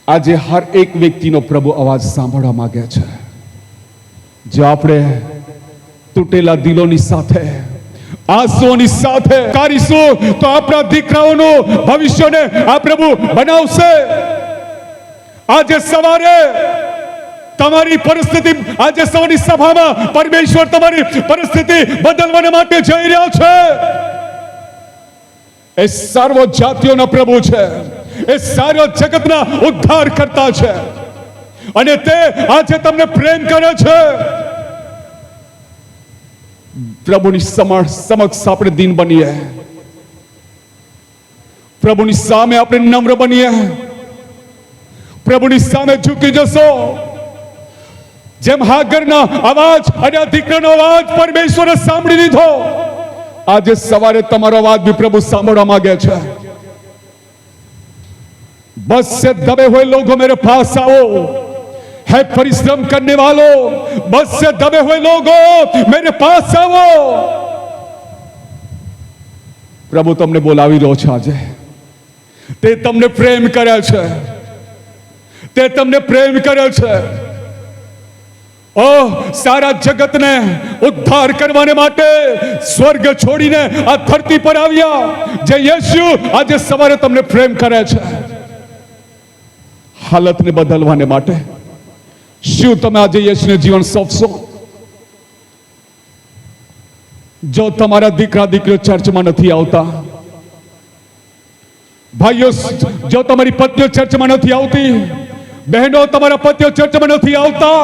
Speaker 3: આજે હર એક વ્યક્તિનો પ્રભુ અવાજ સાંભળવા માંગે છે. જો આપણે તૂટેલા દિલોની સાથે,
Speaker 1: આંસુઓની સાથે કરીશું તો આપણા દીકરાઓનું ભવિષ્યને આ પ્રભુ બનાવશે. આજે સવારે તમારી પરિસ્થિતિ, આજે સવારની સભામાં પરમેશ્વર તમારી પરિસ્થિતિ બદલવાને માટે જઈ રહ્યા છે. એ સર્વ જાતિઓના પ્રભુ છે, એ સર્વ જગતના ઉદ્ધાર કરતા છે, અને તે આજે તમને પ્રેમ કરે છે.
Speaker 3: પ્રભુની સમક્ષ આપણે દીન બનીએ,
Speaker 1: પ્રભુની સામે આપણે નમ્ર બનીએ, પ્રભુની સામે ઝૂકી જશો. જેમ હાગરના અવાજ અને આ દીકરાનો અવાજ પરમેશ્વરે સાંભળી લીધો, આજે સવારે તમારો અવાજ भी प्रभु સાંભળવા માંગે છે. बस से दबे हुए लोगों मेरे पास आओ, है परिश्रम करने वालों, बस से दबे हुए लोगों मेरे पास आओ.
Speaker 3: પ્રભુ તમને બોલાવી રહ્યો છે. આજે
Speaker 1: તે તમને પ્રેમ કરે છે, તે તમને પ્રેમ કરે છે. ઓહ, સારા જગતને ઉદ્ધાર કરવાને માટે સ્વર્ગ છોડીને આ ધરતી પર આવ્યા જે યેશુ આજે સવારે તમને પ્રેમ કરે છે.
Speaker 3: હાલતને બદલવાને માટે શું તમે આજે યેશુને જીવન સોંપશો?
Speaker 1: જો તમારા દીકરા દીકરીઓ ચર્ચમાં નથી આવતા, ભાઈઓ જો તમારી પત્નીઓ ચર્ચમાં નથી આવતી, બહેનો તમારા પતિઓ ચર્ચમાં નથી આવતા,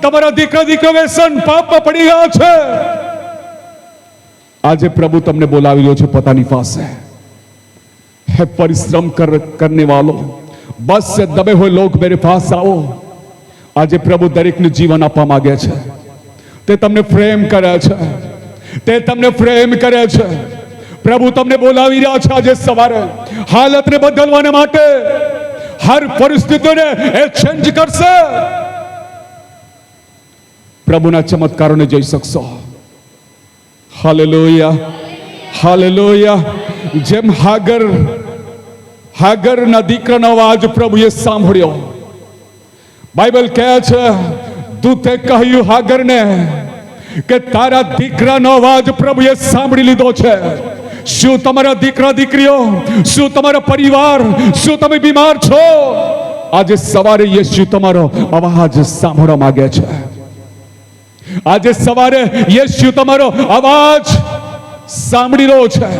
Speaker 1: તમારા દીકરા દીકરીઓ વ્યસન પાપમાં પડી ગયા છે,
Speaker 3: આજે પ્રભુ તમને બોલાવી રહ્યો છે પોતાની પાસે. है परिश्रम करने वालों, बस से दबे हुए लोग मेरे पास आओ. આજે પ્રભુ દરેકનું જીવન આપવા માંગે છે.
Speaker 1: તે તમને પ્રેમ કરે છે, તે તમને પ્રેમ કરે છે. પ્રભુ તમને બોલાવી રહ્યા છે આજે સવારે હાલતને બદલવાને માટે. હર પરિસ્થિતિને એ ચેન્જ કરશે.
Speaker 3: પ્રભુના ચમત્કારોને જોઈ શકશો. Hallelujah,
Speaker 1: hallelujah. જેમ હાગરના દીકરાનો અવાજ પ્રભુએ સાંભળ્યો, બાઇબલ કહે છે દૂતે કહ્યું હાગરને કે તારા દીકરાનો અવાજ પ્રભુએ સાંભળી લીધો છે. શું તમારા દીકરા દીકરીઓ, શું તમારા પરિવાર, શું તમે બીમાર છો?
Speaker 3: આજે સવારે યેશુ તમારો અવાજ સાંભળવા માંગે છે.
Speaker 1: આજે સવારે યેશુ તમારો અવાજ સાંભળી રહ્યો છે.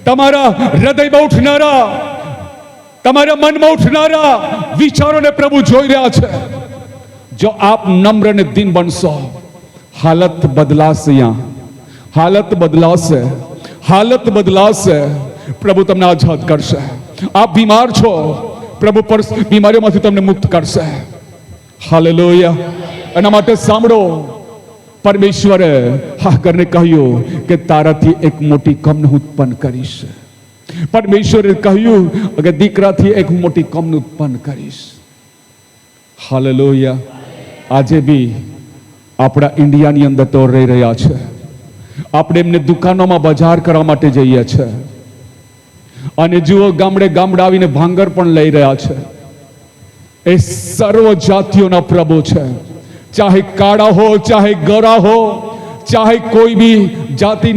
Speaker 1: તમારા હૃદયમાં ઉઠનારા, તમારા મનમાં ઉઠનારા વિચારોને પ્રભુ જોઈ રહ્યા છે.
Speaker 3: જો આપ નમ્ર અને દીન બનશો, હાલત બદલાશે. હાલત બદલાશે,
Speaker 1: હાલત બદલાશે. પ્રભુ તમને આઝાદ કરશે. આપ બીમાર છો, પ્રભુ બીમારીઓમાંથી તમને મુક્ત કરશે. હાલેલુયા. એના માટે સાંભળો, પરમેશ્વરે હાગરને કહ્યું કે તારાથી એક મોટી કમને ઉત્પન્ન કરીશ. પરમેશ્વરે કહ્યું કે દીકરાથી એક મોટી કમને ઉત્પન્ન કરીશ.
Speaker 3: હાલેલુયા. આજે બી આપણા ઇન્ડિયાની અંદર તો રહી રહ્યા છે. આપણે એમને દુકાનોમાં બજાર કરવા માટે જઈએ છીએ, અને જુઓ ગામડે ગામડે આવીને ભાંગર પણ લઈ રહ્યા છે.
Speaker 1: એ સર્વ જાતિઓના પ્રભુ છે. ચાહે કાળા હો, ચાહે ગોરા હો, ચાહે કોઈ બી જાતિ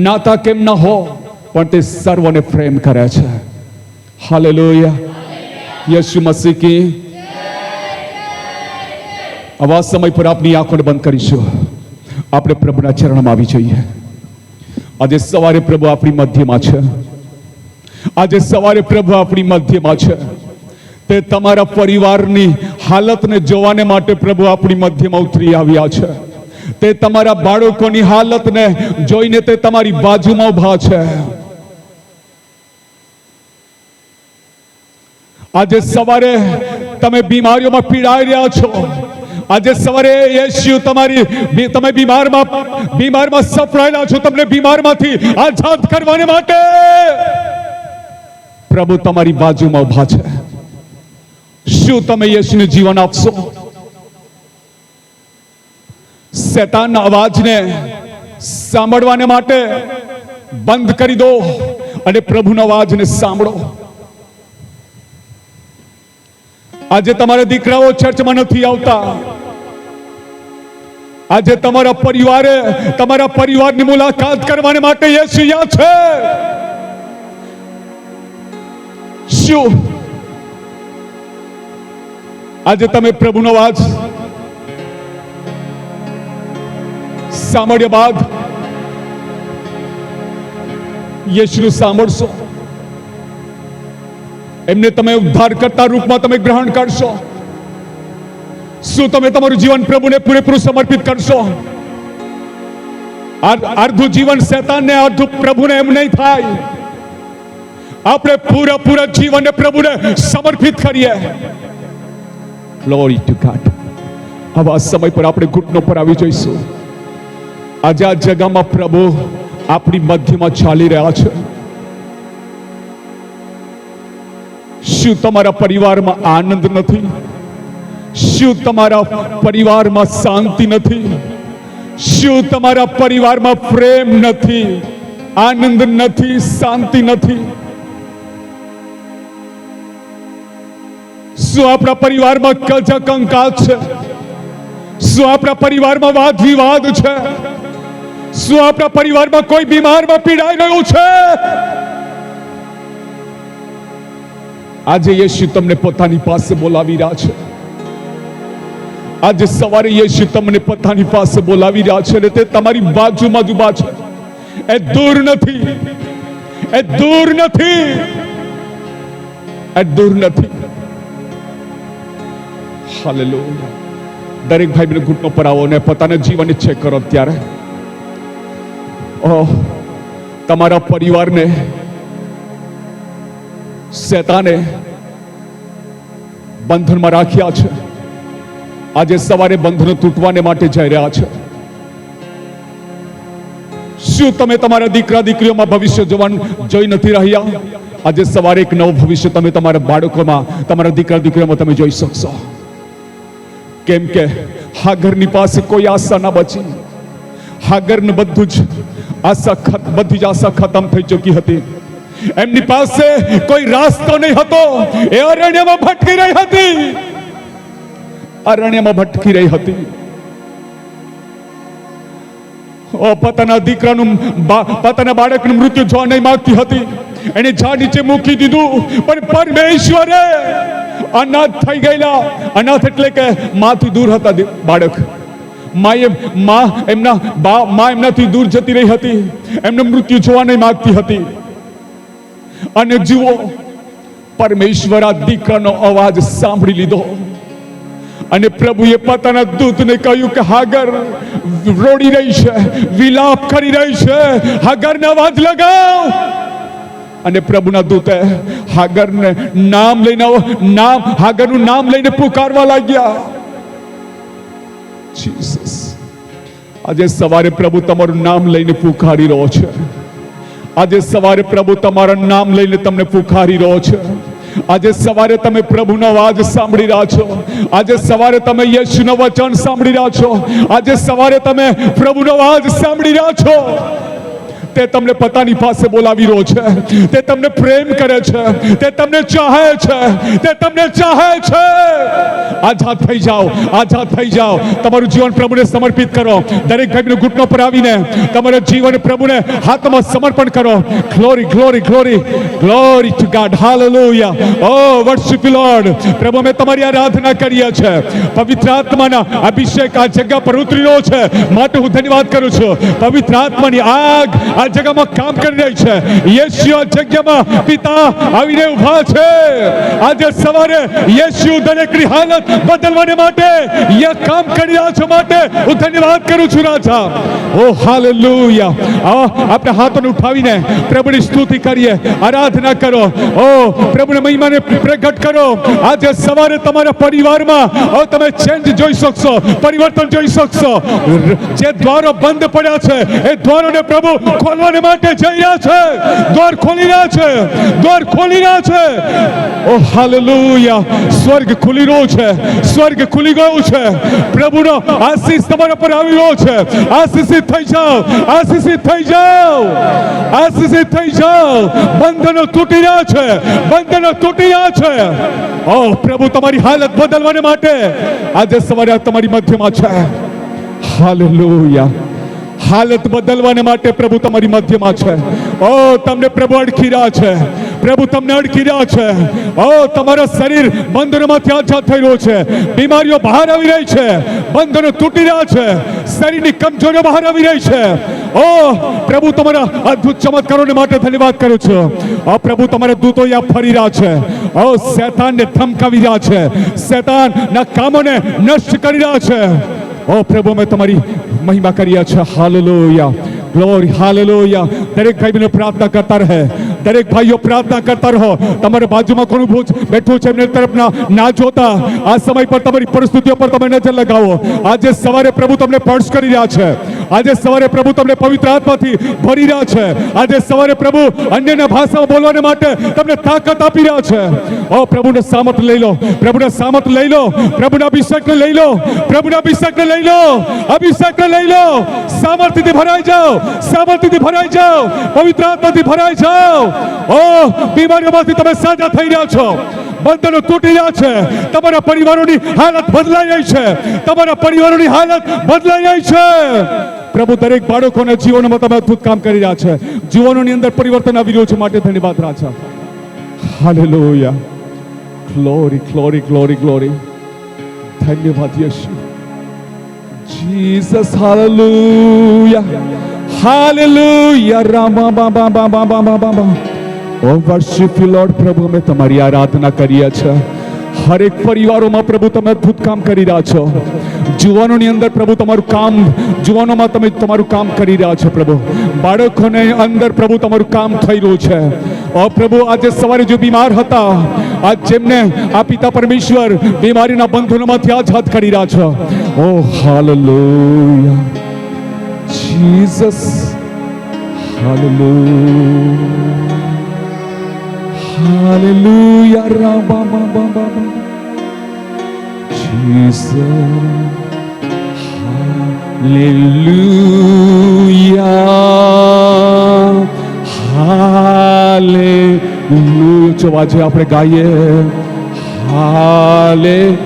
Speaker 1: નાતા કેમ ના હો,
Speaker 3: પણ તે સર્વને પ્રેમ કરે છે.
Speaker 1: હાલેલુયા.
Speaker 3: યીશુ મસીહ કી. આવા સમય પર આપની આંખોને બંધ કરીશું. આપણે પ્રભુના ચરણમાં આવી જઈએ. આજે સવારે પ્રભુ આપણી મધ્યમાં છે.
Speaker 1: આજે સવારે પ્રભુ આપણી મધ્યમાં છે. તે તમારા પરિવારની હાલતને જોવાને માટે પ્રભુ આપણી મધ્યમાં ઉતરી આવ્યા છે. તે તમારા બાળકોની હાલતને જોઈને તે તમારી બાજુમાં ઊભા છે. આજે સવારે તમે બીમારીઓમાં પીડાઈ રહ્યા છો. આજે સવારે યેશુ તમે બીમારમાં સફળાયેલા છો. તમને બીમારમાંથી આઝાદ કરવાને માટે
Speaker 3: પ્રભુ તમારી બાજુમાં ઊભા છે.
Speaker 1: શું તમે યેશુને જીવન આપશો? શેતાનના અવાજને સાંભળવાને માટે
Speaker 3: બંધ કરી દો અને પ્રભુનો અવાજને સાંભળો. આજે તમારા દીકરાઓ ચર્ચમાં નથી આવતા. આજે તમારા પરિવારની મુલાકાત કરવાને માટે યેસુ અહીંયા છે. શું આજે તમે પ્રભુનો અવાજ સાંભળ્યા બાદ યેશુનું સાંભળશો? એમને તમે ઉદ્ધારકર્તા રૂપમાં તમે ગ્રહણ કરશો? શું તમે તમારું જીવન પ્રભુને પૂરેપૂરું સમર્પિત કરશો? અર્ધું જીવન શેતાનને, અર્ધું પ્રભુને એમ નહીં થાય. આપણે પૂરા જીવનને પ્રભુને સમર્પિત કરીએ. Glory to God. આવા સમય પર આપણે ઘૂંટણો પર આવી જઈશું. આજે આ જગામાં પ્રભુ આપણી મધ્યમાં ચાલી રહ્યા છે. શું તમારા પરિવારમાં આનંદ નથી? શું તમારા પરિવારમાં શાંતિ નથી? શું તમારા પરિવારમાં પ્રેમ નથી, આનંદ નથી, શાંતિ નથી? શું આપણા પરિવારમાં કલહ કંકાસ છે? શું આપણા પરિવારમાં વાદ વિવાદ છે? શું આપણા પરિવારમાં કોઈ બીમારમાં પીડાઈ રહ્યું છે? આજે યેશુ તમને પોતાની પાસે બોલાવી રહ્યા છે. આજે સવારે યેશુ તમને પોતાની પાસે બોલાવી રહ્યા છે અને તે તમારી બાજુમાં જ ઊભા છે. એ દૂર નથી, એ દૂર નથી, એ દૂર નથી. હાલેલુયા. દરેક ભાઈ બહેન ઘૂંટણો પર આવો અને પોતાના જીવનને ચેક કરો. ત્યારે તમારા પરિવારને શેતાને બંધનમાં રાખ્યા છે. આજે સવારે બંધનો તૂટવાને માટે જઈ રહ્યા છે. શું તમે તમારા દીકરા દીકરીઓમાં ભવિષ્ય જોઈ નથી રહ્યા? આજે સવારે એક નવું ભવિષ્ય તમે તમારા બાળકોમાં, તમારા દીકરા દીકરીઓમાં તમે જોઈ શકશો. કેમ કે હાગરની પાસે કોઈ આશા ના બચી. હાગરને બધી જ આશા ખતમ થઈ ચૂકી હતી. એમની પાસે કોઈ રાસ્તો નહીં હતો. એ અરણ્યમાં ભટકી રહી હતી. અરણ્યમાં ભટકી રહી હતી. પોતાના દીકરાનું, પોતાના બાળકનું મૃત્યુ જોવા નહીં માંગતી હતી. એને ઝાડ નીચે મૂકી દીધું. પણ પરમેશ્વરે અનાથ થઈ ગયેલા. અનાથ એટલે કે માથી દૂર હતા બાળક. માં એમનાથી દૂર જતી રહી હતી. એમનું મૃત્યુ જોવા નહીં માંગતી હતી. અને જુઓ, પરમેશ્વર આ દીકરાનો અવાજ સાંભળી લીધો અને પ્રભુએ પોતાના દૂતને કહ્યું કે હાગર રોડી રહી છે, વિલાપ કરી રહી છે, હાગરને અવાજ લગાવ. અને પ્રભુના દૂતે હાગરને હાગરનું નામ લઈને પુકારવા લાગ્યા. જીસસ. આજે સવારે પ્રભુ તમારું નામ લઈને પુકારી રહ્યો છે. આજે સવારે પ્રભુ તમારા નામ લઈને તમને પુકારી રહ્યો છે. આજે સવારે તમે પ્રભુનો અવાજ સાંભળી રહ્યા છો. આજે સવારે તમે યેશુનું વચન સાંભળી રહ્યા છો. આજે સવારે તમે પ્રભુનો અવાજ સાંભળી રહ્યા છો. તે તમને પોતાની પાસે બોલાવી રહ્યો છે. તે તમને પ્રેમ કરે છે. તે તમને ચાહે છે. તે તમને ચાહે છે. આઝાદ થઈ જાઓ, આઝાદ થઈ જાઓ. તમારું જીવન પ્રભુને સમર્પિત કરો. દરેક ભાઈનો ઘૂંટણો પર આવીને તમારા જીવન પ્રભુને હાથમાં સમર્પણ કરો. Glory, glory, glory, glory to God. Hallelujah. O worship you Lord. પ્રભુ, અમે તમારી આરાધના કરીએ છીએ. પવિત્ર આત્માના અભિષેક આ જગ્યા પર ઉતરી રહ્યો છે માટે હું ધન્યવાદ કરું છું. પવિત્ર આત્માની આગ આ જગ્યામાં કામ કરી રહી છે. યેશુ આ જગ્યામાં પિતા આવીને ઊભા છે. આજે સવારે યેશુ દરેકની હાલત બદલવાને માટે કામ કરી રહ્યા છે માટે હું ધન્યવાદ કરું છું રાજા. ઓ હાલેલુયા. આપણે હાથોને ઉઠાવીને પ્રભુની સ્તુતિ કરીએ, આરાધના કરો. ઓ પ્રભુની મહિમાને પ્રગટ કરો. આજે સવારે તમારા પરિવારમાં તમે ચેન્જ જોઈ શકશો, પરિવર્તન જોઈ શકશો. જે દ્વારો બંધ પડ્યા છે એ દ્વારોને પ્રભુ
Speaker 1: બદલવાને માટે જઈ રહ્યા છે, દ્વાર ખોલી રહ્યા છે, દ્વાર ખોલી રહ્યા છે. ઓ હાલેલુયા, સ્વર્ગ ખુલી રહ્યો છે, સ્વર્ગ ખુલી ગયું છે. પ્રભુનો આશીષ તમારા પર આવી રહ્યો છે. આશીષિત થઈ જાઓ, આશીષિત થઈ જાઓ, આશીષિત થઈ જાઓ. બંધનો તૂટી રહ્યા છે, બંધનો તૂટી રહ્યા છે. ઓ પ્રભુ તમારી હાલત બદલવાને માટે આજે સવારે આ તમારી મધ્યમાં છે. હાલેલુયા, હાલત બદલવાને માટે પ્રભુ તમારી મધ્યમાં છે. ઓ તમને પ્રભુ અડકી રહ્યા છે, પ્રભુ તમને અડકી રહ્યા છે. ઓ તમારા શરીર બંધનોમાંથી આઝાદ થઈ રહ્યો છે, બીમારીઓ બહાર આવી રહી છે, બંધનો તૂટી રહ્યા છે, શરીરની કમજોરીઓ બહાર આવી રહી છે. ઓ પ્રભુ તમારા અદ્ભુત ચમત્કારોને માટે ધન્યવાદ કરું છું. ઓ પ્રભુ તમારા દૂતો અહીંયા ફરી રહ્યા છે. ઓ શૈતાનને ધમકાવી રહ્યા છે, શૈતાનના કામોને નષ્ટ કરી રહ્યા છે. ઓ પ્રભુ અમે તમારી મહિમા કરીએ છીએ. Hallelujah, glory, hallelujah. દરેક ભાઈ બહેનો પ્રાર્થના કરતા રહે, દરેક ભાઈઓ પ્રાર્થના કરતા રહો. તમારા બાજુમાં કોણ બેઠું છે એમની તરફ ના જોતા આ સમય પર તમારી પરિસ્થિતિઓ પર તમે નજર લગાવો. આજે સવારે પ્રભુ તમને સ્પર્શ કરી રહ્યા છે. આજે સવારે પ્રભુ તમને પવિત્ર આત્માથી ભરી રહ્યા છે. આજે સવારે પ્રભુ અન્યના ભાષાઓ બોલવાને માટે તમને તાકાત આપી રહ્યા છે. ઓ પ્રભુને સામર્થ લઈ લો, પ્રભુને સામર્થ લઈ લો, પ્રભુના અભિષેકને લઈ લો, પ્રભુના અભિષેકને લઈ લો, અભિષેકને લઈ લો. સામર્થ્યથી ભરાઈ જાઓ, સામર્થ્યથી ભરાઈ જાઓ, પવિત્ર આત્માથી ભરાઈ જાઓ. ઓ બીમારીઓમાંથી તમે સાજા થઈ રહ્યા છો, બંધનો તૂટી રહ્યા છે, તમારા પરિવારોની હાલત બદલાઈ રહી છે, તમારા પરિવારોની હાલત બદલાઈ રહી છે. પ્રભુ દરેક બાળકોના જીવનમાં તમે અદ્ભુત કામ કરી રહ્યા છે. જીવનોની અંદર પરિવર્તન આવી રહ્યું છે માટે ધન્યવાદ રાજા. Hallelujah, glory, glory, glory, glory. ધન્યવાદ યેશુ, જીસસ. Hallelujah, hallelujah. રામા બાબા બાબા બાબા બાબા. Oh worship you Lord. પ્રભુ અમે તમારી આરાધના કરીએ છીએ. હરેક પરિવારોમાં પ્રભુ તમે અદ્ભુત કામ કરી રહ્યા છો. જુવાનોની અંદર પ્રભુ તમારું કામ, જુવાનોમાં તમે તમારું કામ કરી રહ્યા છો. પ્રભુ બાળકોને અંદર પ્રભુ તમારું કામ થઈ રહ્યું છે. ઓ પ્રભુ આજે સવારે જો બીમાર હતા, આજ જેમને આ પિતા પરમેશ્વર બીમારીના બંધનોમાંથી આઝાદ કરી રહ્યા છો. Oh hallelujah, Jesus. Hallelujah, hallelujah. રાબા બાબા બાબા. Jesus. Hallelujah. Hallelujah. જો આજે આપણે ગાઈએ Hallelujah.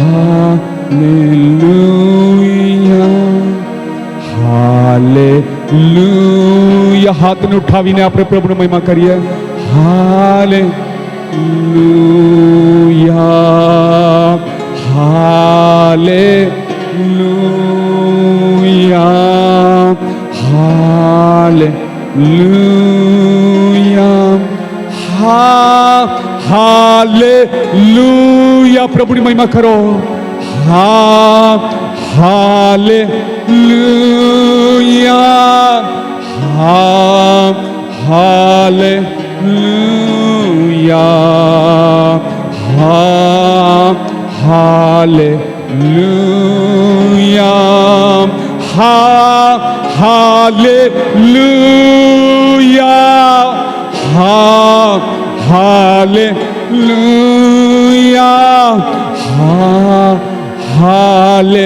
Speaker 1: Hallelujah. Hallelujah. હાથને ઉઠાવીને આપણે પ્રભુની મહિમા કરીએ. Hallelujah. Hallelujah. Hallelujah. Hallelujah. પ્રભુની મહિમા કરો. Hallelujah. Hallelujah. Hallelujah. Hallelujah. Hallelujah. Hallelujah.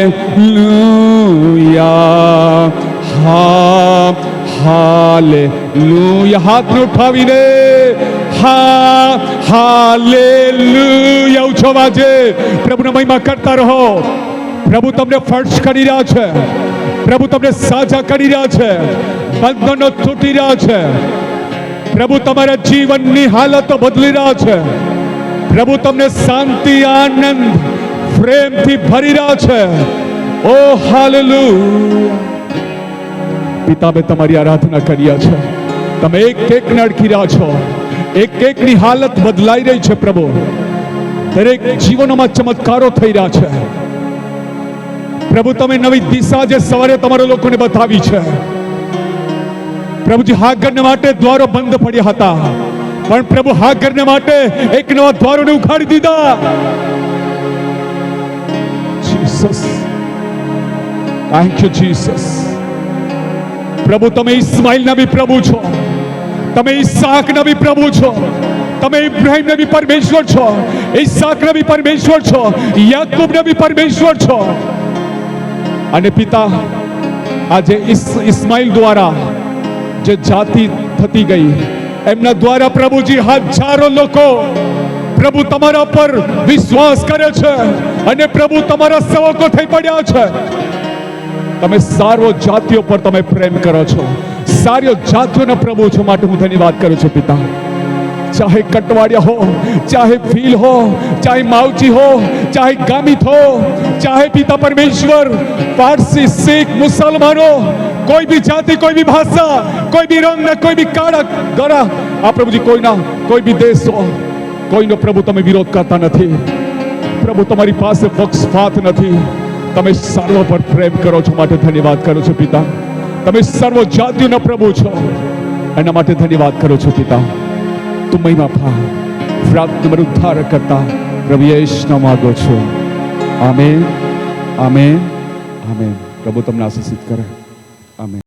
Speaker 1: Hallelujah. હાથ ઉઠાવીને હાલેલુયા ઉછળવા છે. પ્રભુની મહિમા કરતા રહો. પ્રભુ તમને ફર્શ કરી રહ્યા છે, પ્રભુ તમને સાજા કરી રહ્યા છે, બંધનો તૂટી રહ્યા છે. પ્રભુ તમારા જીવનની હાલતો બદલી રહ્યા છે. પ્રભુ તમને શાંતિ, આનંદ, પ્રેમથી ભરી રહ્યા છે. ઓ હાલેલુયા. પિતા, મેં તમારી આરાધના કરી છે. તમે એક એકને અડકી રહ્યા છો, એક એકની હાલત બદલાઈ રહી છે. પ્રભુ દરેક જીવનોમાં ચમત્કારો થઈ રહ્યા છે. પ્રભુ તમે નવી દિશા જે સવારે તમારા લોકોને બતાવી છે. પ્રભુજી હાગરને માટે દ્વારો બંધ પડ્યા હતા, પણ પ્રભુ હાગરને માટે એક નવા દ્વારોને ઉઘાડી દીધા. Jesus,
Speaker 2: thank you Jesus. પ્રભુ તમે ઇસ્માઇલના બી પ્રભુ છો, તમે ઈસાકના બી પ્રભુ છો, તમે ઇબ્રાહિમના બી પરમેશ્વર છો, ઈસાકના બી પરમેશ્વર છો, યાકૂબના બી પરમેશ્વર છો. અને પિતા આજે ઇસ્માઇલ દ્વારા જે જાતિ થતી ગઈ, એમના દ્વારા પ્રભુજી હજારો લોકો પ્રભુ તમારા પર વિશ્વાસ કરે છે અને પ્રભુ તમારા સેવકો થઈ પડ્યા છે. તમે સારો જાતિઓ પર તમે પ્રેમ કરો છો, સારી જાતિઓના પ્રભુ છો, માટે હું ધન્યવાદ કરું છું પિતા. ચાહે કટવાડિયા હો, ચાહે ભીલ હો, ચાહે માવજી હો, ચાહે ગામિત હો, ચાહે પિતા પરમેશ્વર પારસી, શીખ, મુસલમાનો, કોઈ બી જાતિ, કોઈ બી ભાષા, કોઈ બી રંગ ને કોઈ બી કાળા ગળા, આ પ્રભુજી કોઈના કોઈ બી દેશ હો, કોઈનો પ્રભુ તમે વિરોધ કરતા નથી. પ્રભુ તમારી પાસે પક્ષપાત નથી. તમે સર્વ પર પ્રેમ કરો છો, માટે ધન્યવાદ કરું છું પિતા. તમે સર્વ જાતિઓના પ્રભુ છો, એના માટે ધન્યવાદ કરું છું પિતા. તું મહિમા પા, પ્રાપ્ત મારું ઉદ્ધાર કરતા પ્રભુ યેશુના માગો છો. Amen, amen, amen. પ્રભુ તમને આશીષિત કરે. આમેન.